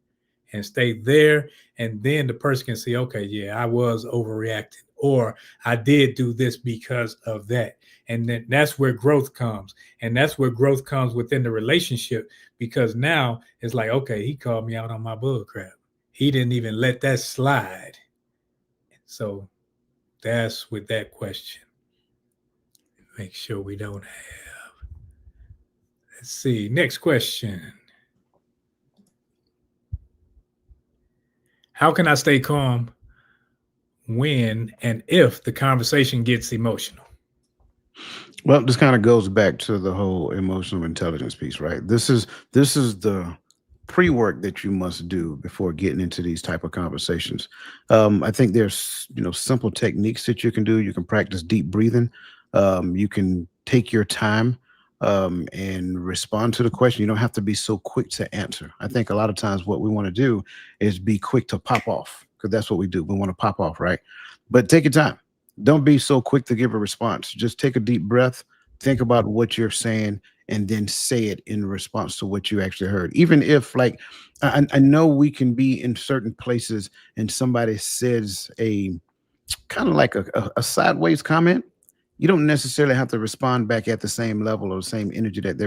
and stay there. And then the person can see, okay, yeah, I was overreacting, or I did do this because of that. And then that's where growth comes. And that's where growth comes within the relationship, because now it's like, okay, he called me out on my bull crap. He didn't even let that slide. So that's with that question. Make sure we don't have. Let's see. Next question. How can I stay calm when and if the conversation gets emotional? Well, this kind of goes back to the whole emotional intelligence piece, right? This is the pre-work that you must do before getting into these type of conversations. I think there's simple techniques that you can do. You can practice deep breathing. You can take your time and respond to the question. You don't have to be so quick to answer. I think a lot of times what we want to do is be quick to pop off, because that's what we do. We want to pop off, right? But take your time. Don't be so quick to give a response. Just take a deep breath, think about what you're saying, and then say it in response to what you actually heard. Even if, like, I know we can be in certain places and somebody says a kind of like a sideways comment, you don't necessarily have to respond back at the same level or the same energy that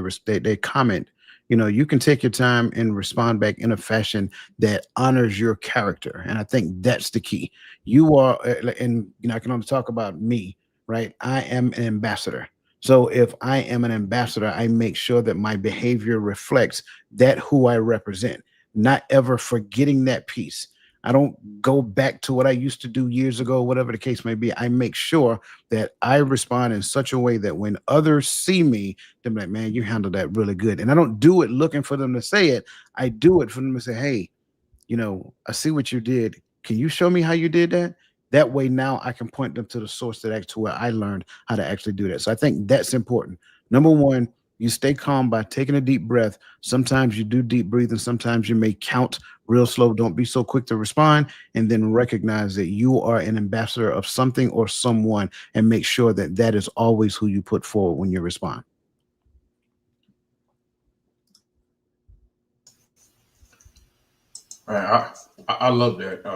they comment. You can take your time and respond back in a fashion that honors your character. And I think that's the key. You are, and I can only talk about me, right? I am an ambassador. So if I am an ambassador, I make sure that my behavior reflects that who I represent, not ever forgetting that piece. I don't go back to what I used to do years ago, whatever the case may be. I make sure that I respond in such a way that when others see me, they're like, man, you handled that really good. And I don't do it looking for them to say it. I do it for them to say, hey, I see what you did. Can you show me how you did that? That way now I can point them to the source to where I learned how to actually do that. So I think that's important. Number one, you stay calm by taking a deep breath. Sometimes you do deep breathing. Sometimes you may count real slow. Don't be so quick to respond. And then recognize that you are an ambassador of something or someone, and make sure that that is always who you put forward when you respond. Man, I love that.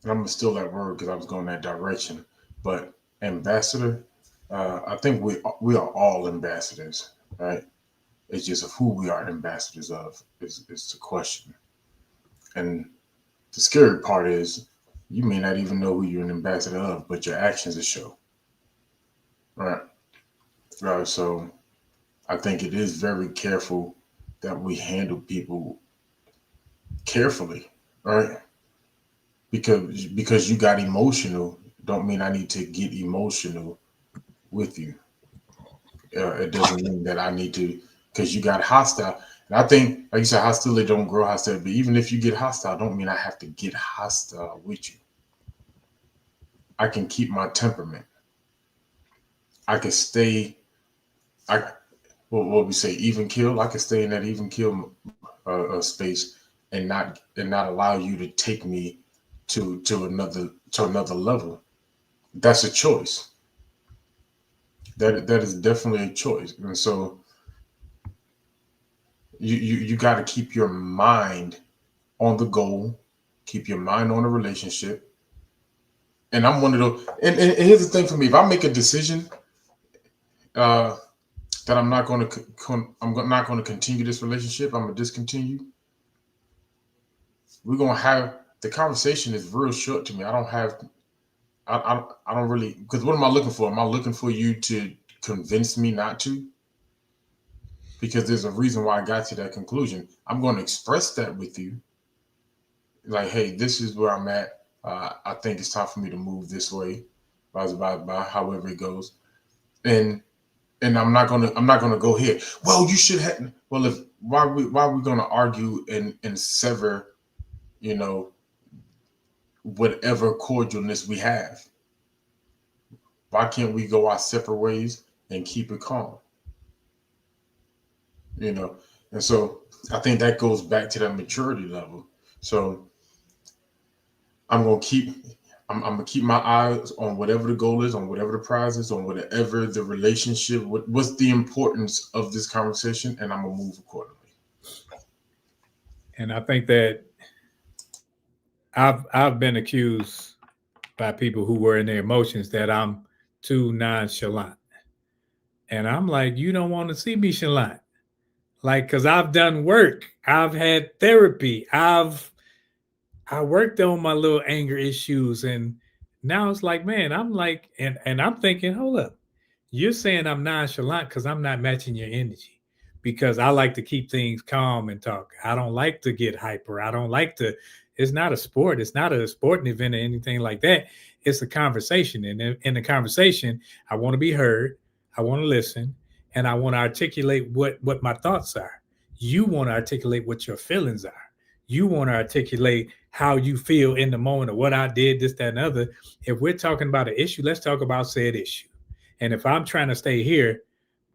And I'm gonna steal that word because I was going that direction. But ambassador, I think we are all ambassadors, right? It's just of who we are ambassadors of is the question. And the scary part is you may not even know who you're an ambassador of, but your actions will show, right? So I think it is very careful that we handle people carefully, right? Because you got emotional, don't mean I need to get emotional with you. It doesn't mean that I need to because you got hostile. And I think, like you said, hostility don't grow hostile. But even if you get hostile, don't mean I have to get hostile with you. I can keep my temperament. I can stay. I what we say even kill. I can stay in that even kill space and not allow you to take me to another level. That's a choice. That is definitely a choice. And so you got to keep your mind on the goal, keep your mind on the relationship. And I'm one of those. And here's the thing for me: if I make a decision uh, that I'm not going to not going to continue this relationship, I'm going to discontinue. We're going to have the conversation is real short to me. I don't have. I don't really because what am I looking for? Am I looking for you to convince me not to? Because there's a reason why I got to that conclusion. I'm going to express that with you. Like, hey, this is where I'm at. I think it's time for me to move this way, by however it goes. And I'm not gonna go here. Well, you should have. Well, if why are we gonna argue and sever, you know, whatever cordialness we have? Why can't we go our separate ways and keep it calm? You know, and so I think that goes back to that maturity level. So I'm gonna keep I'm gonna keep my eyes on whatever the goal is, on whatever the prize is, on whatever the relationship. What's the importance of this conversation, and I'm gonna move accordingly. And I think that I've been accused by people who were in their emotions that I'm too nonchalant. And I'm like, you don't want to see me chalant. Like, because I've done work, I've had therapy, I worked on my little anger issues, and now it's like, man, I'm like, and I'm thinking, hold up, you're saying I'm nonchalant because I'm not matching your energy. Because I like to keep things calm and talk. I don't like to get hyper. I don't like to. It's not a sport. It's not a sporting event or anything like that. It's a conversation, and in the conversation, I want to be heard. I want to listen, and I want to articulate what my thoughts are. You want to articulate what your feelings are. You want to articulate how you feel in the moment of what I did, this, that, and other. If we're talking about an issue, let's talk about said issue. And if I'm trying to stay here,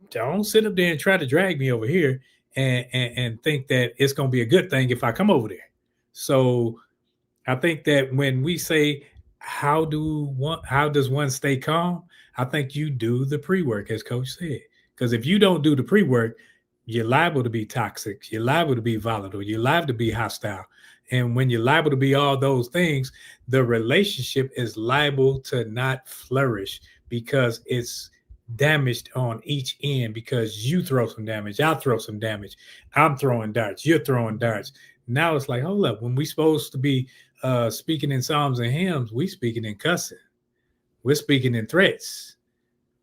don't sit up there and try to drag me over here and think that it's going to be a good thing if I come over there. So I think that when we say how does one stay calm, I think you do the pre-work, as Coach said. Because if you don't do the pre-work, you're liable to be toxic. You're liable to be volatile. You're liable to be hostile. And when you're liable to be all those things, the relationship is liable to not flourish because damaged on each end because you throw some damage, I throw some damage, I'm throwing darts, you're throwing darts. Now it's like, hold up, when we supposed to be speaking in psalms and hymns, we speaking in cussing, we're speaking in threats,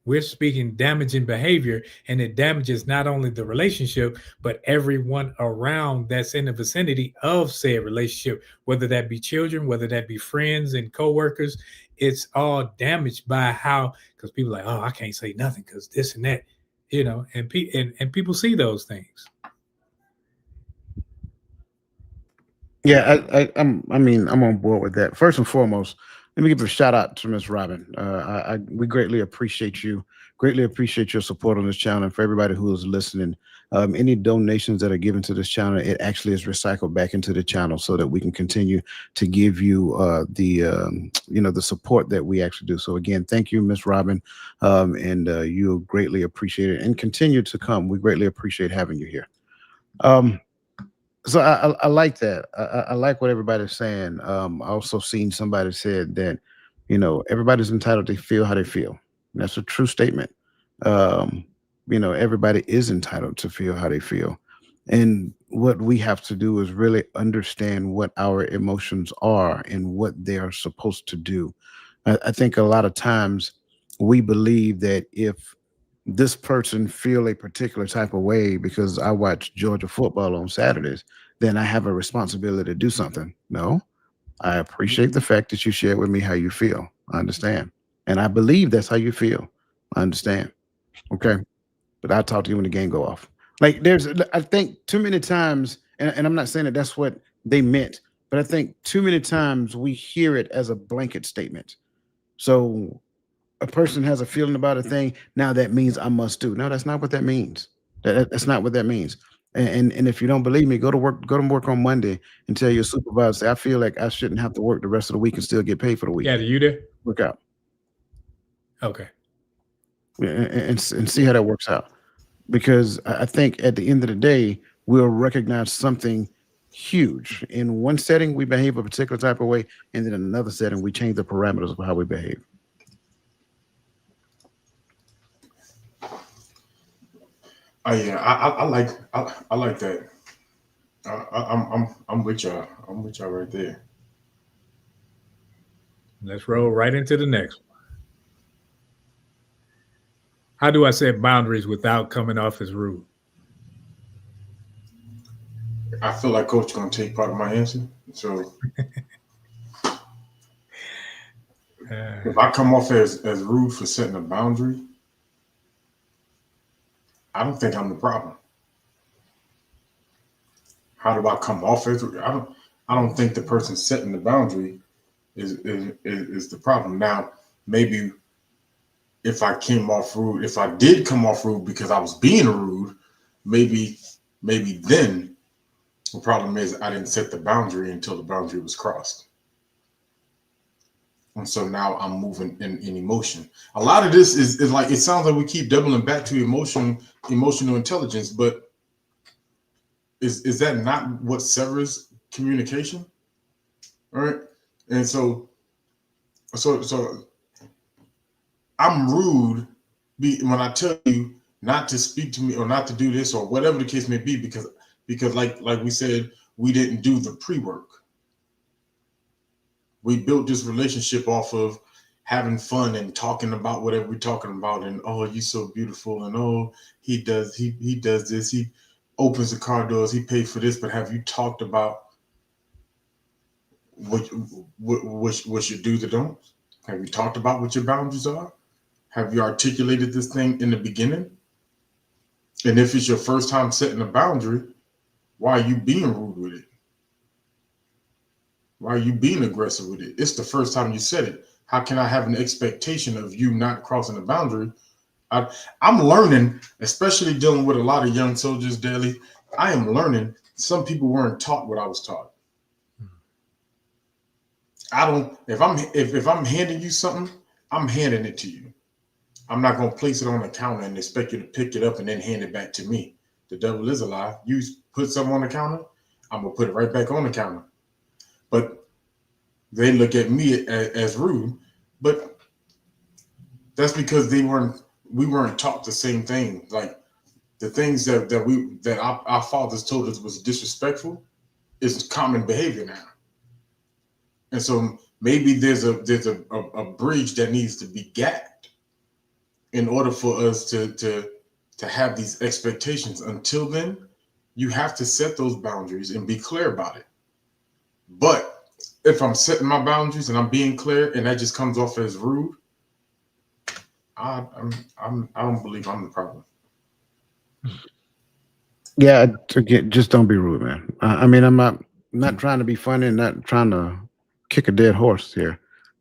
we're speaking damaging behavior, and it damages not only the relationship but everyone around that's in the vicinity of said relationship, whether that be children, whether that be friends and co-workers. It's all damaged by how, because people are like, oh, I can't say nothing because this and that, and people see those things. Yeah, I mean, I'm on board with that. First and foremost, let me give a shout out to Miss Robin. We greatly appreciate you. Greatly appreciate your support on this channel, and for everybody who is listening. Any donations that are given to this channel, it actually is recycled back into the channel so that we can continue to give you the support that we actually do. So again, thank you, Miss Robin, and you'll greatly appreciate it, and continue to come. We greatly appreciate having you here. So I like that. I like what everybody's saying. I also seen somebody said that, everybody's entitled to feel how they feel. And that's a true statement. Um, everybody is entitled to feel how they feel. And what we have to do is really understand what our emotions are and what they are supposed to do. I think a lot of times we believe that if this person feel a particular type of way because I watch Georgia football on Saturdays, then I have a responsibility to do something. No, I appreciate the fact that you shared with me how you feel. I understand. And I believe that's how you feel. I understand. Okay. But I'll talk to you when the game go off. Like I think too many times, and I'm not saying that that's what they meant, but I think too many times we hear it as a blanket statement. So a person has a feeling about a thing, now that means I must do. No, that's not what that means. That's not what that means. And if you don't believe me, go to work on Monday and tell your supervisor, say, I feel like I shouldn't have to work the rest of the week and still get paid for the week. Yeah, you there? Work out. Okay. And see how that works out. Because I think at the end of the day, we'll recognize something huge. In one setting, we behave a particular type of way, and then in another setting, we change the parameters of how we behave. Oh yeah, I like that. I'm with y'all. I'm with y'all right there. Let's roll right into the next one. How do I set boundaries without coming off as rude? I feel like Coach gonna take part of my answer. So if I come off as rude for setting a boundary, I don't think I'm the problem. How do I come off as rude? I don't think the person setting the boundary is the problem. Now, maybe if I came off rude, if I did come off rude because I was being rude, maybe then the problem is I didn't set the boundary until the boundary was crossed. And so now I'm moving in emotion. A lot of this is like, it sounds like we keep doubling back to emotional intelligence, but is that not what severs communication? All right. And so I'm rude when I tell you not to speak to me or not to do this or whatever the case may be, because like we said, we didn't do the pre-work. We built this relationship off of having fun and talking about whatever we're talking about, and oh, you're so beautiful, and oh, he does this, he opens the car doors, he paid for this. But have you talked about what you do, the don'ts? Have you talked about what your boundaries are? Have you articulated this thing in the beginning? And if it's your first time setting a boundary, why are you being rude with it? Why are you being aggressive with it? It's the first time you said it. How can I have an expectation of you not crossing the boundary? I'm learning, especially dealing with a lot of young soldiers daily. I am learning. Some people weren't taught what I was taught. If I'm handing you something, I'm handing it to you. I'm not going to place it on the counter and expect you to pick it up and then hand it back to me. The devil is a lie. You put something on the counter, I'm going to put it right back on the counter. But they look at me as rude. But that's because they weren't we weren't taught the same thing. Like the things that our fathers told us was disrespectful is common behavior now. And so maybe there's a bridge that needs to be gapped in order for us to have these expectations. Until then, you have to set those boundaries and be clear about it. But if I'm setting my boundaries and I'm being clear and that just comes off as rude, I don't believe I'm the problem. Yeah, just don't be rude, man. I mean, I'm not trying to be funny and not trying to kick a dead horse here.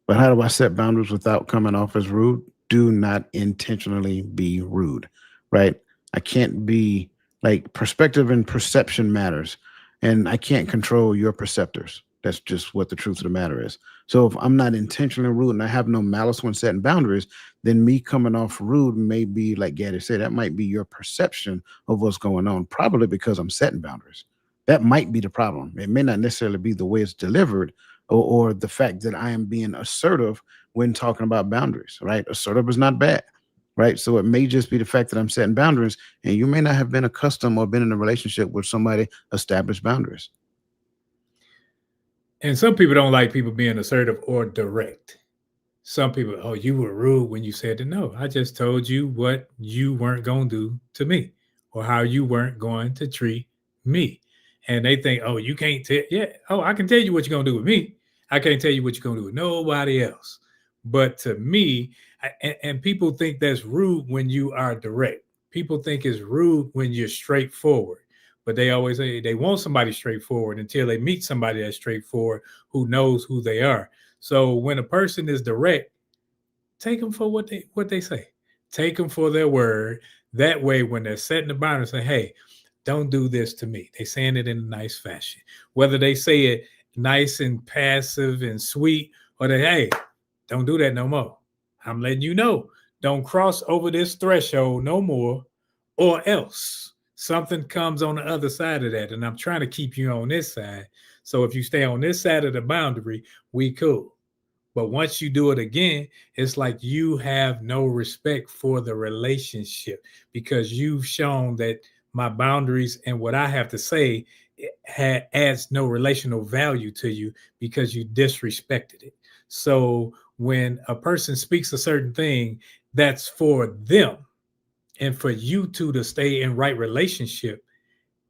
But how do I set boundaries without coming off as rude? Do not intentionally be rude, right? I can't be like perspective and perception matters, and I can't control your perceptors. That's just what the truth of the matter is. So if I'm not intentionally rude and I have no malice when setting boundaries, then me coming off rude may be like Gaddy said, that might be your perception of what's going on, probably because I'm setting boundaries. That might be the problem. It may not necessarily be the way it's delivered or the fact that I am being assertive when talking about boundaries, right? Assertive is not bad, right? So it may just be the fact that I'm setting boundaries and you may not have been accustomed or been in a relationship with somebody established boundaries. And some people don't like people being assertive or direct. Some people, oh, you were rude when you said that. No, I just told you what you weren't going to do to me or how you weren't going to treat me. And they think, oh, you can't tell. Yeah. Oh, I can tell you what you're going to do with me. I can't tell you what you're going to do with nobody else. But to me, and people think that's rude when you are direct. People think it's rude when you're straightforward. But they always say they want somebody straightforward until they meet somebody that's straightforward who knows who they are. So when a person is direct, take them for what they say. Take them for their word. That way, when they're setting the boundary, say, "Hey, don't do this to me." They saying it in a nice fashion. Whether they say it nice and passive and sweet, or they, "Hey, don't do that no more. I'm letting you know. Don't cross over this threshold no more, or else something comes on the other side of that. And I'm trying to keep you on this side. So if you stay on this side of the boundary, we cool. But once you do it again, it's like you have no respect for the relationship because you've shown that my boundaries and what I have to say adds no relational value to you because you disrespected it. So when a person speaks a certain thing, that's for them and for you two to stay in right relationship,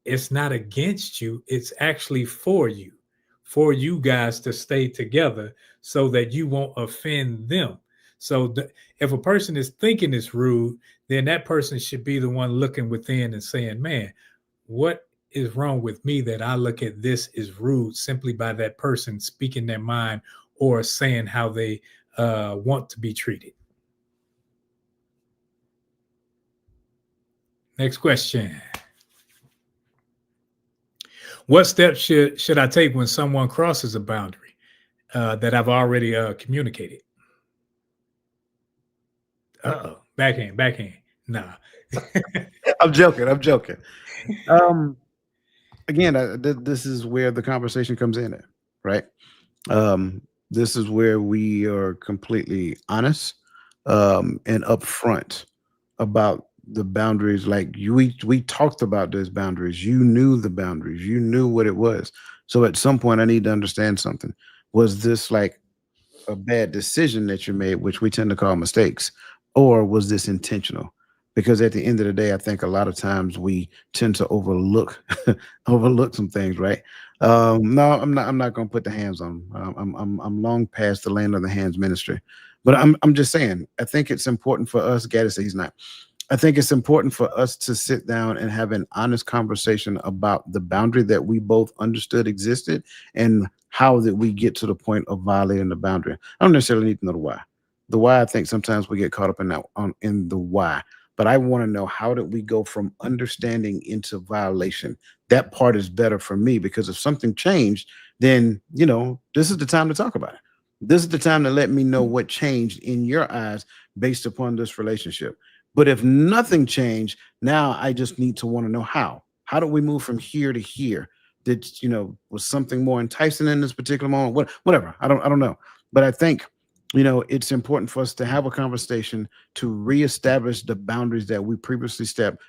it's not against you, it's actually for you guys to stay together so that you won't offend them. So if a person is thinking it's rude, then that person should be the one looking within and saying, man, what is wrong with me that I look at this as rude simply by that person speaking their mind or saying how they want to be treated. Next question. What steps should I take when someone crosses a boundary that I've already communicated? Uh-oh, backhand. Nah. I'm joking. I'm joking. Um, Again, this is where the conversation comes in at, right? This is where we are completely honest and upfront about the boundaries. Like we talked about those boundaries. You knew the boundaries. You knew what it was. So at some point, I need to understand something. Was this like a bad decision that you made, which we tend to call mistakes, or was this intentional? Because at the end of the day, I think a lot of times we tend to overlook overlook some things, right? No, I'm not. I'm not going to put the hands on. 'Em. I'm long past the land of the hands ministry, but I'm just saying. I think it's important for us. Gaddis said he's not. I think it's important for us to sit down and have an honest conversation about the boundary that we both understood existed and how did we get to the point of violating the boundary. I don't necessarily need to know the why. The why, I think sometimes we get caught up in that in the why. But I want to know, how did we go from understanding into violation? That part is better for me because if something changed, then this is the time to talk about it. This is the time to let me know what changed in your eyes based upon this relationship. But if nothing changed, now I just need to want to know how. How do we move from here to here? Did was something more enticing in this particular moment? Whatever. I don't know. But I think It's important for us to have a conversation to reestablish the boundaries that we previously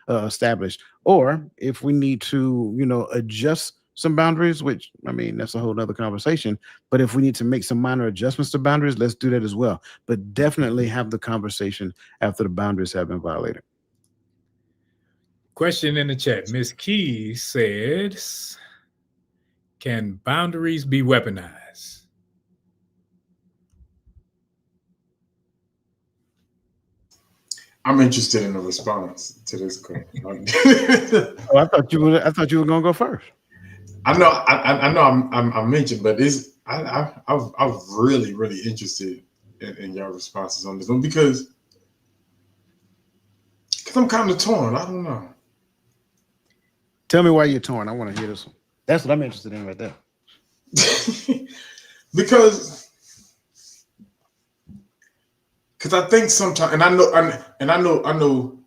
established, or if we need to, adjust some boundaries, which I mean that's a whole other conversation. But if we need to make some minor adjustments to boundaries, let's do that as well. But definitely have the conversation after the boundaries have been violated. Question in the chat. Miss Keys said, "Can boundaries be weaponized?" I'm interested in a response to this question. Oh, I thought you were gonna go first. I know I mentioned, but I'm really really interested in your responses on this one because I'm kind of torn. I don't know. Tell me why you're torn. I want to hear this one. That's what I'm interested in right there. because I think sometimes, and I know,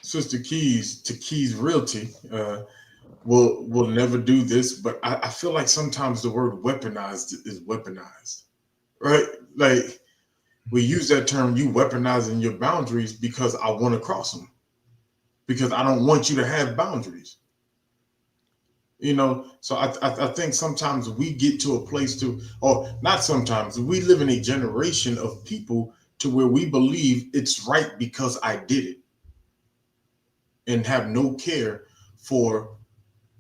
Sister Keys to Keys Realty will never do this, but I feel like sometimes the word weaponized is weaponized, right? Like we use that term, you weaponizing your boundaries because I want to cross them, because I don't want you to have boundaries. So I think sometimes we get to a place or not sometimes, we live in a generation of people to where we believe it's right because I did it and have no care for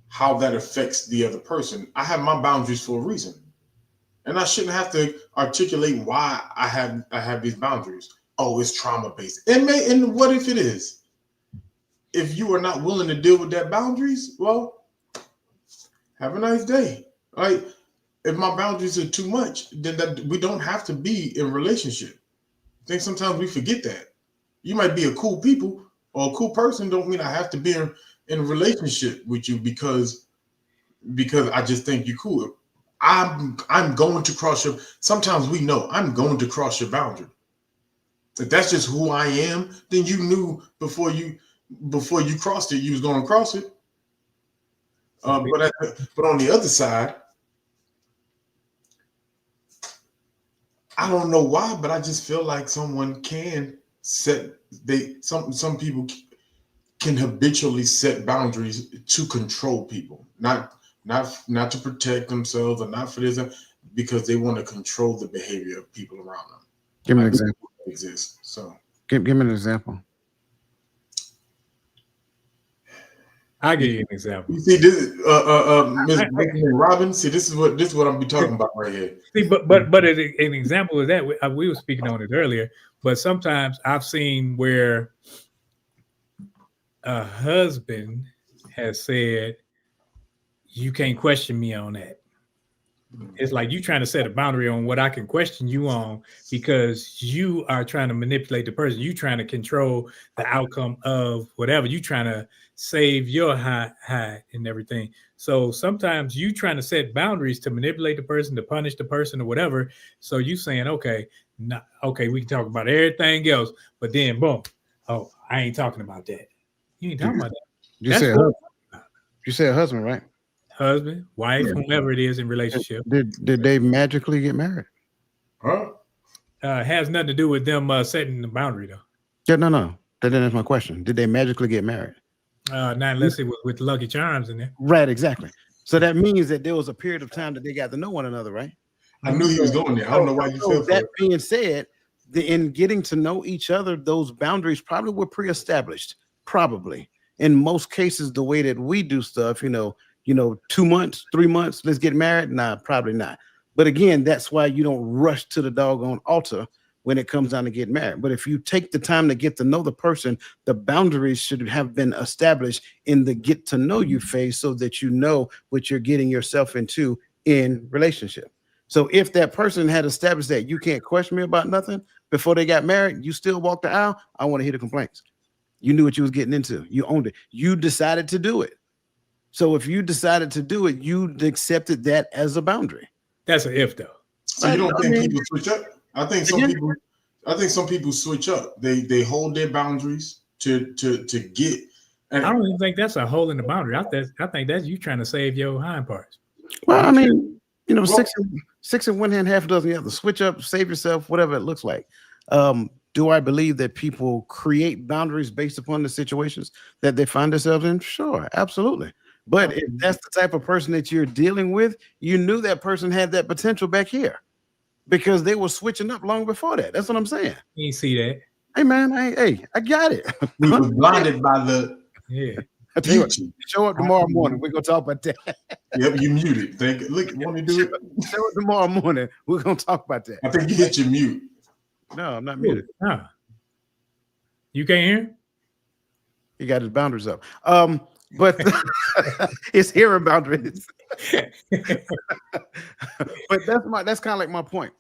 how that affects the other person. I have my boundaries for a reason, and I shouldn't have to articulate why I have these boundaries. Oh, it's trauma based. And what if it is? If you are not willing to deal with that boundaries, well, have a nice day. Right? If my boundaries are too much, then that we don't have to be in a relationship. I think sometimes we forget that. You might be a cool people or a cool person, don't mean I have to be in a relationship with you because I just think you're cool. I'm going to cross your. Sometimes we know I'm going to cross your boundary. If that's just who I am, then you knew before you crossed it, you was going to cross it. But on the other side, I don't know why, but I just feel like someone can some people can habitually set boundaries to control people, not to protect themselves or not for this, because they want to control the behavior of people around them. Give me an example. Exists. So give me an example. I'll give you an example. You see this, Ms. Robin. See, this is what I'm be talking about right here. See, but an example of that, we were speaking on it earlier. But sometimes I've seen where a husband has said, "You can't question me on that." It's like you trying to set a boundary on what I can question you on because you are trying to manipulate the person. You trying to control the outcome of whatever. You trying to save your high and everything. So sometimes you trying to set boundaries to manipulate the person, to punish the person or whatever. So you saying, okay, we can talk about everything else, but then boom, oh, I ain't talking about that. You ain't talking about that. You say a husband, right? Husband, wife, whomever it is in relationship. Did they magically get married? Huh? Has nothing to do with them setting the boundary though. Yeah, no. That didn't answer my question. Did they magically get married? Not unless it was with Lucky Charms in there. Right, exactly. So that means that there was a period of time that they got to know one another, right? I knew he was going there. I don't know why you fell for that it. Being said, in getting to know each other, those boundaries probably were pre-established. Probably. In most cases, the way that we do stuff, 2 months, 3 months, let's get married. Nah, probably not. But again, that's why you don't rush to the doggone altar when it comes down to get married. But if you take the time to get to know the person, the boundaries should have been established in the get to know you phase so that you know what you're getting yourself into in relationship. So if that person had established that you can't question me about nothing before they got married, you still walk the aisle, I want to hear the complaints. You knew what you was getting into. You owned it. You decided to do it. So if you decided to do it, you accepted that as a boundary. That's an if though. So you don't think people switch up? I think some people switch up. They hold their boundaries to get. And I don't even think that's a hole in the boundary. I think that's you trying to save your hind parts. Well, I mean, You know, Well, six in one hand, half a dozen the other. Switch up, save yourself, whatever it looks like. Do I believe that people create boundaries based upon the situations that they find themselves in? Sure, absolutely. But if that's the type of person that you're dealing with, you knew that person had that potential back here because they were switching up long before that. That's what I'm saying. You see that? Hey man, I got it. we were blinded by the Yeah. I tell you what, beauty. show up tomorrow morning. We're gonna talk about that. Yep, you muted. Look, want me to do it? Show up tomorrow morning. We're gonna talk about that. I think you hit your mute. No, I'm not muted. Huh. You can't hear him? He got his boundaries up. But his hearing boundaries. But that's kind of like my point.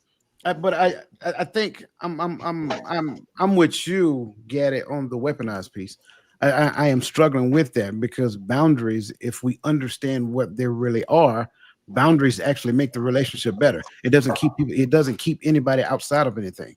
But I think I'm with you, Gaddy, on the weaponized piece. I am struggling with that because boundaries, if we understand what they really are, boundaries actually make the relationship better. It doesn't keep anybody outside of anything.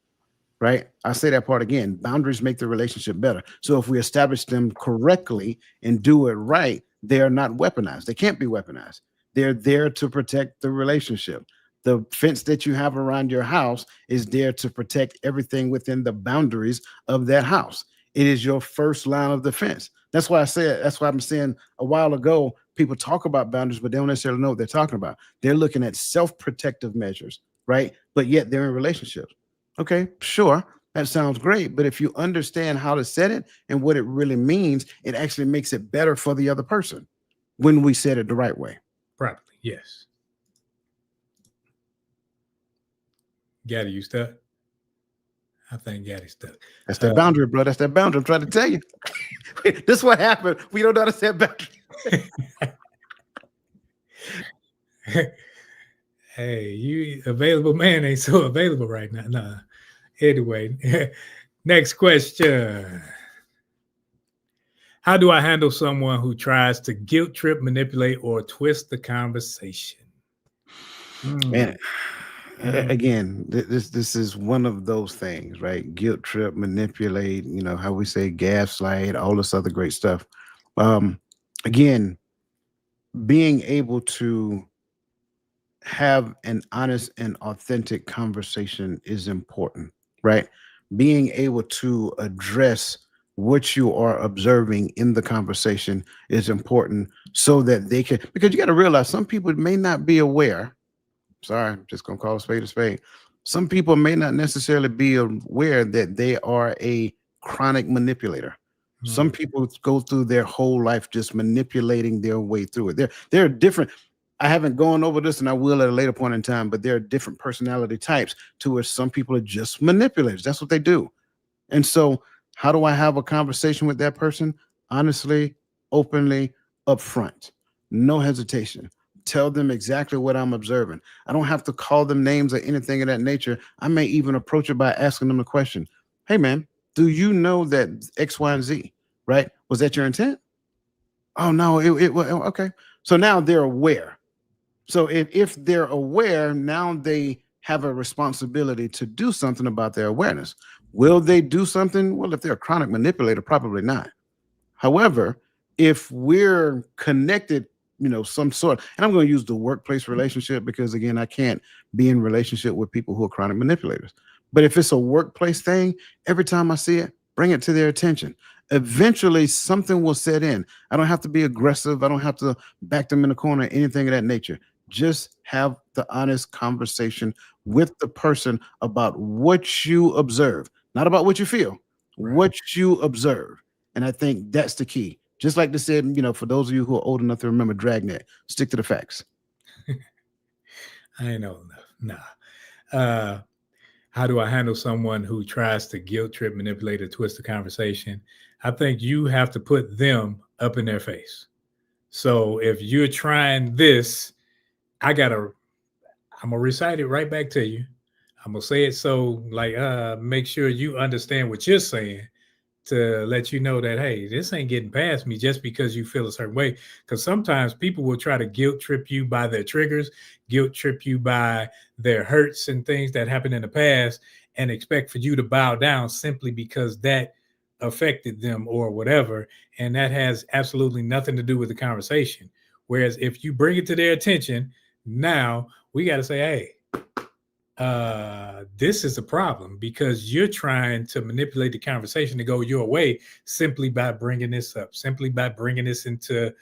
Right? I say that part again. Boundaries make the relationship better. So if we establish them correctly and do it right, they are not weaponized. They can't be weaponized. They're there to protect the relationship. The fence that you have around your house is there to protect everything within the boundaries of that house. It is your first line of defense. That's why I'm saying a while ago, people talk about boundaries, but they don't necessarily know what they're talking about. They're looking at self-protective measures, right? But yet they're in relationships. Okay, sure. That sounds great. But if you understand how to set it and what it really means, it actually makes it better for the other person when we set it the right way. Properly, yes. Gaddy, you stuck? I think Gaddy's stuck. That's that boundary, bro. That's that boundary. I'm trying to tell you. This is what happened. We don't know how to set boundaries. Hey, you available man ain't so available right now. Nah. Anyway, next question. How do I handle someone who tries to guilt trip, manipulate, or twist the conversation? Man, again, this is one of those things, right? Guilt trip, manipulate, you know, how we say gaslight, all this other great stuff. Again, being able to have an honest and authentic conversation is important, right? Being able to address what you are observing in the conversation is important so that they can, because you got to realize some people may not be aware. Sorry, I'm just gonna call a spade a spade. Some people may not necessarily be aware that they are a chronic manipulator. Some people go through their whole life just manipulating their way through it. There are different. I haven't gone over this, and I will at a later point in time. But there are different personality types to which some people are just manipulators. That's what they do. And so, how do I have a conversation with that person? Honestly, openly, upfront, no hesitation. Tell them exactly what I'm observing. I don't have to call them names or anything of that nature. I may even approach it by asking them a question. Hey, man, do you know that X, Y, and Z, right? Was that your intent? Oh, no, it was okay. So now they're aware. So if they're aware, now they have a responsibility to do something about their awareness. Will they do something? Well, if they're a chronic manipulator, probably not. However, if we're connected, you know, some sort, and I'm going to use the workplace relationship because, again, I can't be in relationship with people who are chronic manipulators. But if it's a workplace thing, every time I see it, bring it to their attention. Eventually, something will set in. I don't have to be aggressive. I don't have to back them in the corner, anything of that nature. Just have the honest conversation with the person about what you observe, not about what you feel, what you observe. And I think that's the key. Just like they said, you know, for those of you who are old enough to remember Dragnet, stick to the facts. I ain't old enough. Nah. How do I handle someone who tries to guilt trip, manipulate, or twist the conversation? I think you have to put them up in their face. So if you're trying this, I'm gonna recite it right back to you. I'm gonna say it so like make sure you understand what you're saying to let you know that hey, this ain't getting past me just because you feel a certain way. Because sometimes people will try to guilt trip you by their triggers, guilt trip you by their hurts and things that happened in the past, and expect for you to bow down simply because that affected them or whatever. And that has absolutely nothing to do with the conversation. Whereas if you bring it to their attention, Now we got to say, hey, this is a problem because you're trying to manipulate the conversation to go your way simply by bringing this up, simply by bringing this into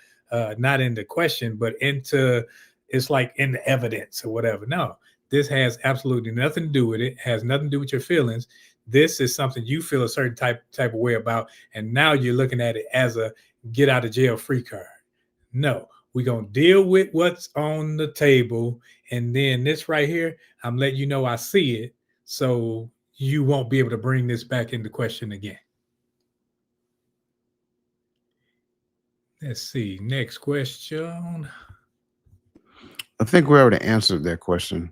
not into question, but into it's like in the evidence or whatever. No, this has absolutely nothing to do with it. Has nothing to do with your feelings. This is something you feel a certain type of way about, and now you're looking at it as a get out of jail free card. No, we're gonna deal with what's on the table, and then this right here, I'm letting you know I see it, so you won't be able to bring this back into question again. Let's see. Next question. I think we already answered that question.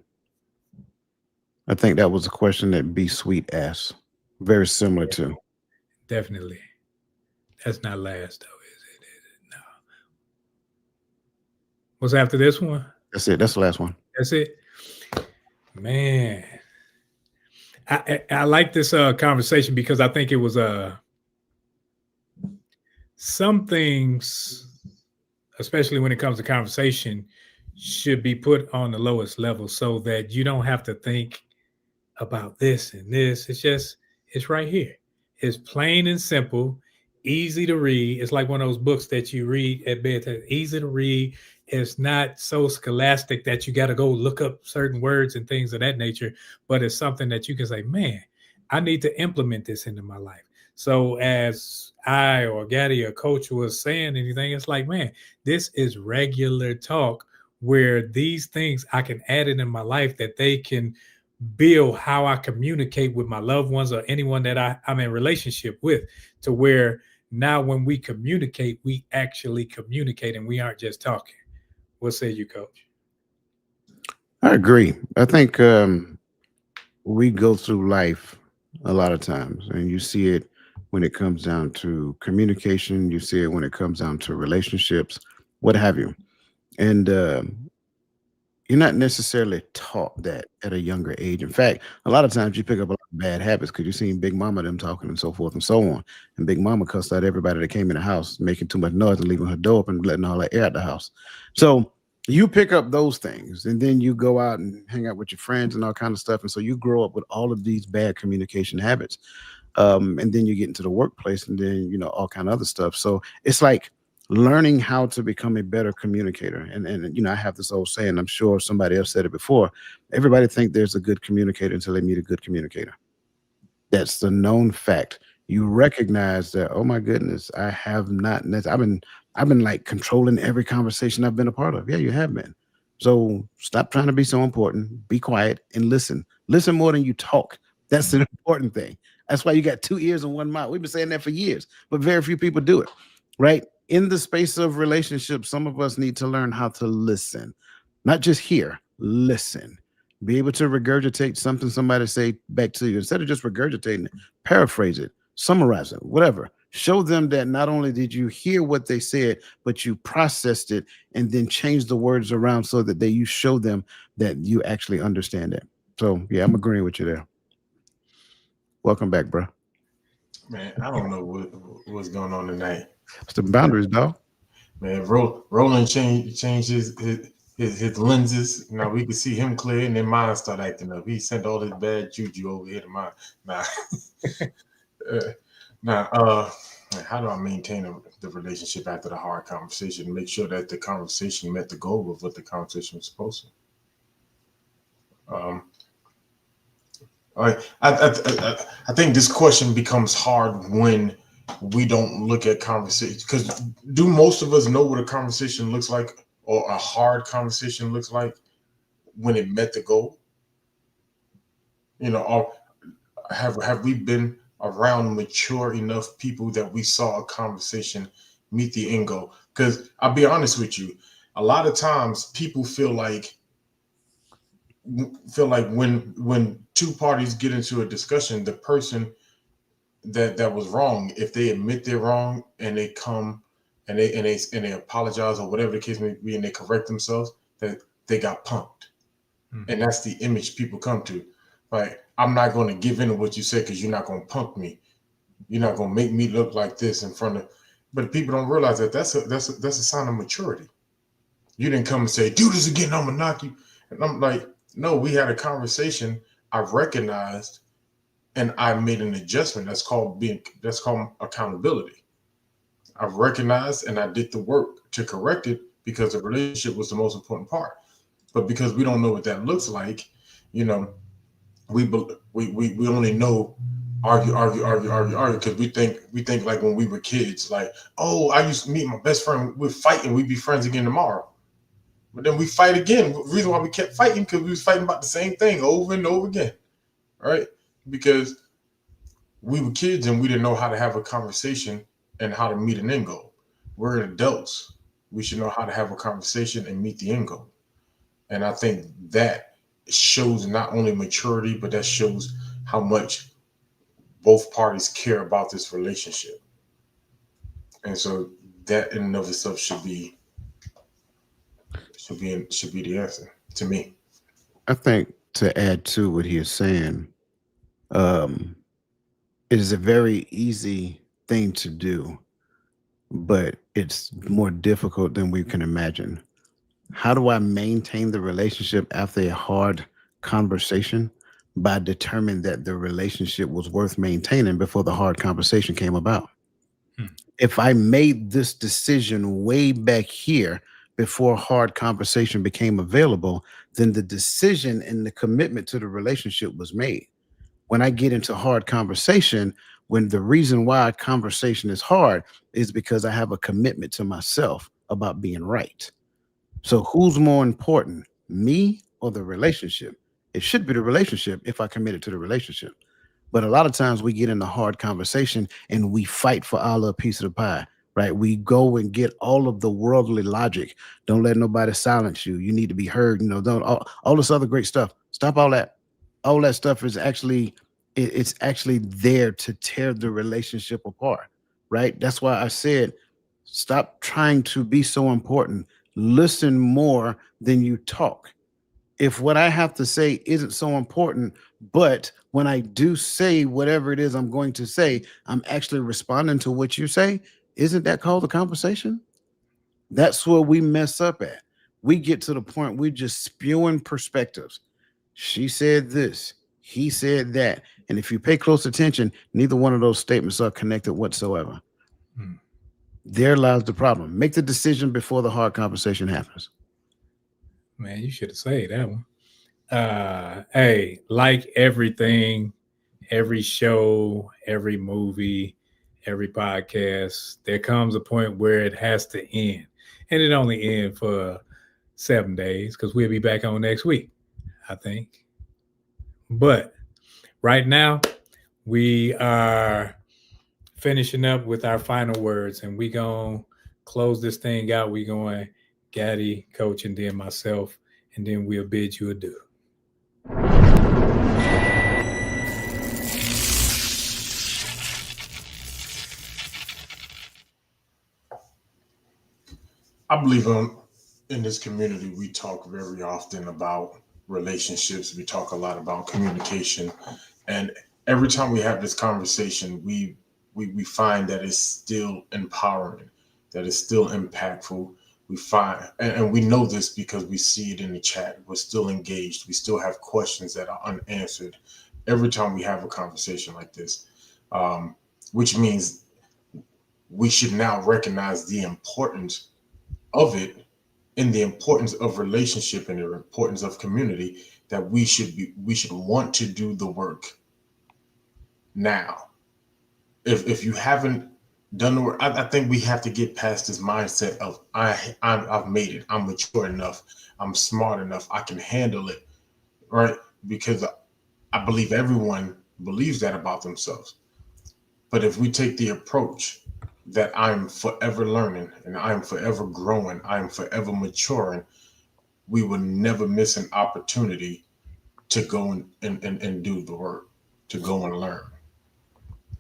I think that was a question that B Sweet asked. Very similar Yeah, to. definitely. That's not last though, is it? Is it? No. What's after this one? That's it. That's the last one. That's it. Man, I like this conversation because I think it was some things, especially when it comes to conversation, should be put on the lowest level so that you don't have to think about this and this. It's just, it's right here. It's plain and simple, easy to read. It's like one of those books that you read at bedtime, easy to read. It's not so scholastic that you got to go look up certain words and things of that nature, but it's something that you can say, man, I need to implement this into my life. So as I or Gaddy or Coach was saying anything, it's like, man, this is regular talk where these things I can add it in my life that they can build how I communicate with my loved ones or anyone that I'm in relationship with, to where now when we communicate, we actually communicate and we aren't just talking. What say you, Coach? I agree. I think we go through life a lot of times, and you see it when it comes down to communication. You see it when it comes down to relationships, what have you. And you're not necessarily taught that at a younger age. In fact, a lot of times you pick up a lot of bad habits because you've seen Big Mama them talking and so forth and so on. And Big Mama cussed out everybody that came in the house, making too much noise and leaving her door open, letting all that air out the house. So you pick up those things, and then you go out and hang out with your friends and all kind of stuff. And so you grow up with all of these bad communication habits. And then you get into the workplace, and then all kind of other stuff. So it's like learning how to become a better communicator. And I have this old saying, I'm sure somebody else said it before. Everybody think there's a good communicator until they meet a good communicator. That's the known fact. You recognize that, oh my goodness, I have not I've been like controlling every conversation I've been a part of. Yeah, you have been. So stop trying to be so important. Be quiet and listen. Listen more than you talk. That's the important thing. That's why you got two ears and one mouth. We've been saying that for years, but very few people do it. Right? In the space of relationships, some of us need to learn how to listen, not just hear, listen. Be able to regurgitate something somebody say back to you instead of just regurgitating it. Paraphrase it, summarize it, whatever. Show them that not only did you hear what they said, but you processed it and then changed the words around so that you show them that you actually understand it. So yeah, I'm agreeing with you there. Welcome back, bro. Man, I don't know what's going on tonight. It's the boundaries, dog. Man, Roland changed his lenses. Now we can see him clear, and then mine start acting up. He sent all his bad juju over here to mine. Now, now, how do I maintain the relationship after the hard conversation? Make sure that the conversation met the goal of what the conversation was supposed to. I think this question becomes hard when we don't look at conversation, because do most of us know what a conversation looks like, or a hard conversation looks like when it met the goal? Or have we been around mature enough people that we saw a conversation meet the end goal? Because I'll be honest with you, a lot of times people feel like when two parties get into a discussion, the person that was wrong, if they admit they're wrong and they come and they apologize or whatever the case may be, and they correct themselves, that they got punked. And that's the image people come to. Like, I'm not going to give in to what you said because you're not going to punk me. You're not going to make me look like this in front of. But people don't realize that that's a sign of maturity. You didn't come and say, "Do this again, I'm gonna knock you." And I'm like, "No, we had a conversation. I recognized and I made an adjustment. That's called accountability. I recognized and I did the work to correct it because the relationship was the most important part. But because we don't know what that looks like, you know, we only know argue because we think like when we were kids, like, oh, I used to meet my best friend, we're fighting, we'd be friends again tomorrow. But then we fight again. The reason why we kept fighting because we was fighting about the same thing over and over again, right? Because we were kids and we didn't know how to have a conversation and how to meet an end goal. We're adults. We should know how to have a conversation and meet the end goal. And I think that shows not only maturity, but that shows how much both parties care about this relationship. And so that in and of itself should be the answer to me. I think to add to what he is saying, um, it is a very easy thing to do, but it's more difficult than we can imagine. How do I maintain the relationship after a hard conversation? By determining that the relationship was worth maintaining before the hard conversation came about. Hmm. If I made this decision way back here before hard conversation became available, then the decision and the commitment to the relationship was made. When I get into hard conversation, when the reason why conversation is hard is because I have a commitment to myself about being right. So who's more important, me or the relationship? It should be the relationship if I committed to the relationship. But a lot of times we get in a hard conversation and we fight for our little piece of the pie, right? We go and get all of the worldly logic. Don't let nobody silence you. You need to be heard. Don't all this other great stuff. Stop all that. All that stuff is actually it's actually there to tear the relationship apart, right? That's why I said stop trying to be so important. Listen more than you talk. If what I have to say isn't so important, but when I do say whatever it is I'm going to say, I'm actually responding to what you say, isn't that called a conversation? That's where we mess up at. We get to the point we're just spewing perspectives. She said this, he said that. And if you pay close attention, neither one of those statements are connected whatsoever. Hmm. There lies the problem. Make the decision before the hard conversation happens. Man, you should have said that one. Hey, like everything, every show, every movie, every podcast, there comes a point where it has to end. And it only ends for 7 days because we'll be back on next week, I think. But right now, we are finishing up with our final words and we going to close this thing out. We going Gaddy, Coach, and then myself, and then we'll bid you adieu. I believe in this community we talk very often about relationships. We talk a lot about communication, and every time we have this conversation, we find that it's still empowering, that it's still impactful. We find, and we know this because we see it in the chat. We're still engaged. We still have questions that are unanswered every time we have a conversation like this, um, which means we should now recognize the importance of it in the importance of relationship and the importance of community, that we should want to do the work now. If you haven't done the work, I think we have to get past this mindset of I've made it, I'm mature enough, I'm smart enough, I can handle it, right? Because I believe everyone believes that about themselves. But if we take the approach that I'm forever learning and I'm forever growing, I'm forever maturing, we will never miss an opportunity to go and do the work, to go and learn.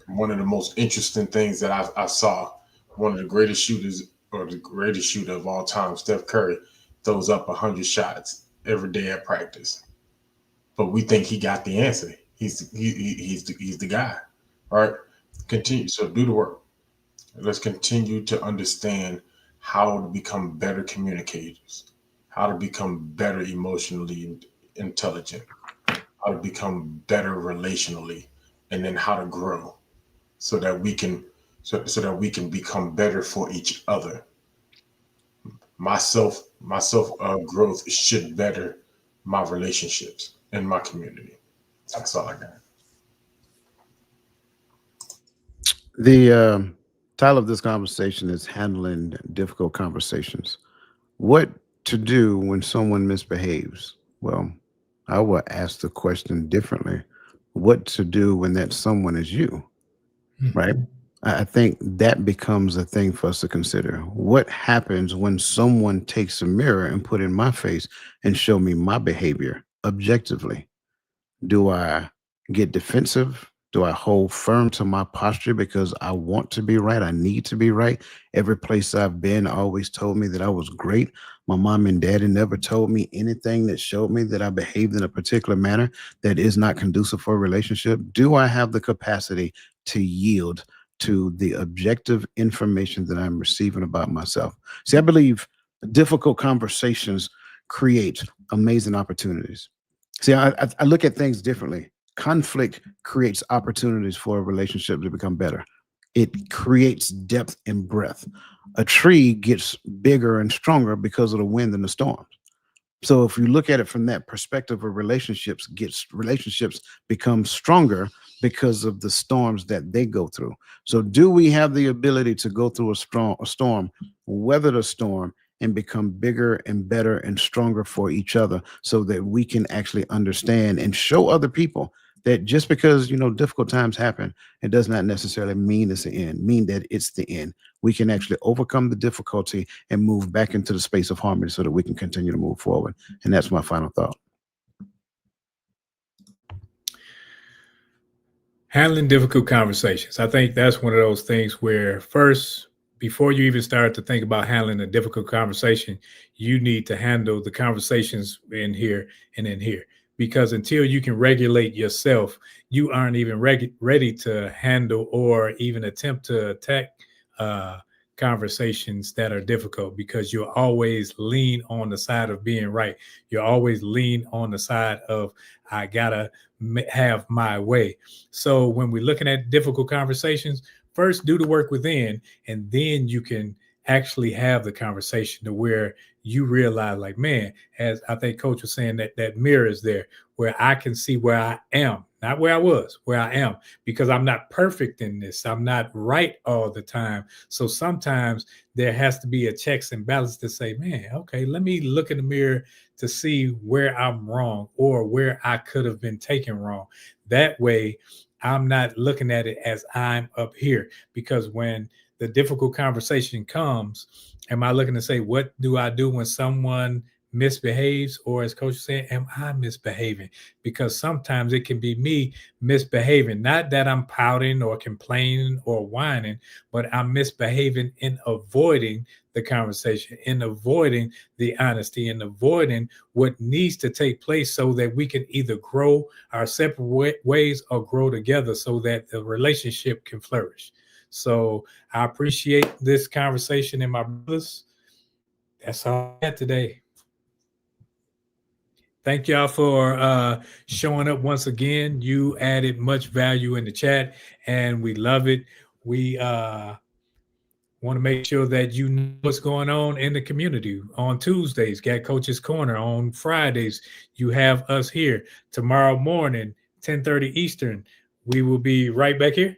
One of the most interesting things that I saw, one of the greatest shooters or the greatest shooter of all time, Steph Curry, throws up 100 shots every day at practice. But we think he got the answer. He's the guy. All right. Continue. So do the work. Let's continue to understand how to become better communicators, how to become better emotionally intelligent, how to become better relationally, and then how to grow so that we can so that we can become better for each other. My self growth should better my relationships and my community. That's all I got. The title of this conversation is Handling Difficult Conversations. What to do when someone misbehaves? Well, I will ask the question differently. What to do when that someone is you, right? I think that becomes a thing for us to consider. What happens when someone takes a mirror and put in my face and show me my behavior objectively? Do I get defensive? Do I hold firm to my posture because I want to be right? I need to be right. Every place I've been always told me that I was great. My mom and daddy never told me anything that showed me that I behaved in a particular manner that is not conducive for a relationship. Do I have the capacity to yield to the objective information that I'm receiving about myself? See, I believe difficult conversations create amazing opportunities. See, I look at things differently. Conflict creates opportunities for a relationship to become better. It creates depth and breadth. A tree gets bigger and stronger because of the wind and the storm. So if you look at it from that perspective of relationships become stronger because of the storms that they go through. So do we have the ability to go through a storm, weather the storm, and become bigger and better and stronger for each other so that we can actually understand and show other people that just because difficult times happen, it does not necessarily mean it's the end, mean that it's the end. We can actually overcome the difficulty and move back into the space of harmony so that we can continue to move forward. And that's my final thought. Handling difficult conversations. I think that's one of those things where first, before you even start to think about handling a difficult conversation, you need to handle the conversations in here and in here. Because until you can regulate yourself, you aren't even ready to handle or even attempt to attack uh, conversations that are difficult because you always lean on the side of being right. You always lean on the side of, I gotta have my way. So when we're looking at difficult conversations, first do the work within, and then you can actually have the conversation to where you realize, like, man, as I think Coach was saying, that mirror is there where I can see where I am, not where I was, where I am, because I'm not perfect in this. I'm not right all the time. So sometimes there has to be a checks and balance to say, man, okay, let me look in the mirror to see where I'm wrong or where I could have been taken wrong. That way, I'm not looking at it as I'm up here because when the difficult conversation comes, am I looking to say, what do I do when someone misbehaves? Or as Coach said, am I misbehaving? Because sometimes it can be me misbehaving, not that I'm pouting or complaining or whining, but I'm misbehaving in avoiding the conversation, in avoiding the honesty, and avoiding what needs to take place so that we can either grow our separate ways or grow together so that the relationship can flourish. So I appreciate this conversation and my brothers. That's all I had today. Thank y'all for showing up once again. You added much value in the chat, and we love it. We want to make sure that you know what's going on in the community. On Tuesdays, got Coach's Corner. On Fridays, you have us here. Tomorrow morning, 10:30 Eastern, we will be right back here.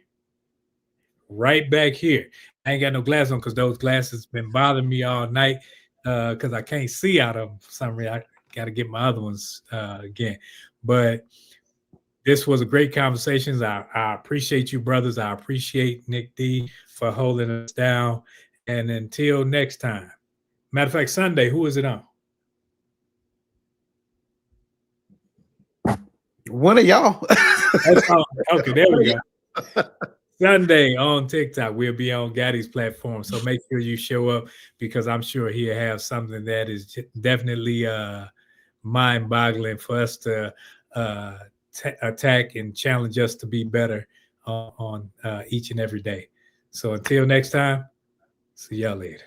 Right back here. I ain't got no glasses on because those glasses been bothering me all night because I can't see out of them for some reason. I got to get my other ones again. But this was a great conversation. I appreciate you, brothers. I appreciate Nick D for holding us down. And until next time. Matter of fact, Sunday, who is it on? One of y'all. Okay, there we go. Sunday on TikTok. We'll be on Gaddy's platform. So make sure you show up because I'm sure he'll have something that is definitely mind boggling for us to uh, attack and challenge us to be better on each and every day. So until next time, see y'all later.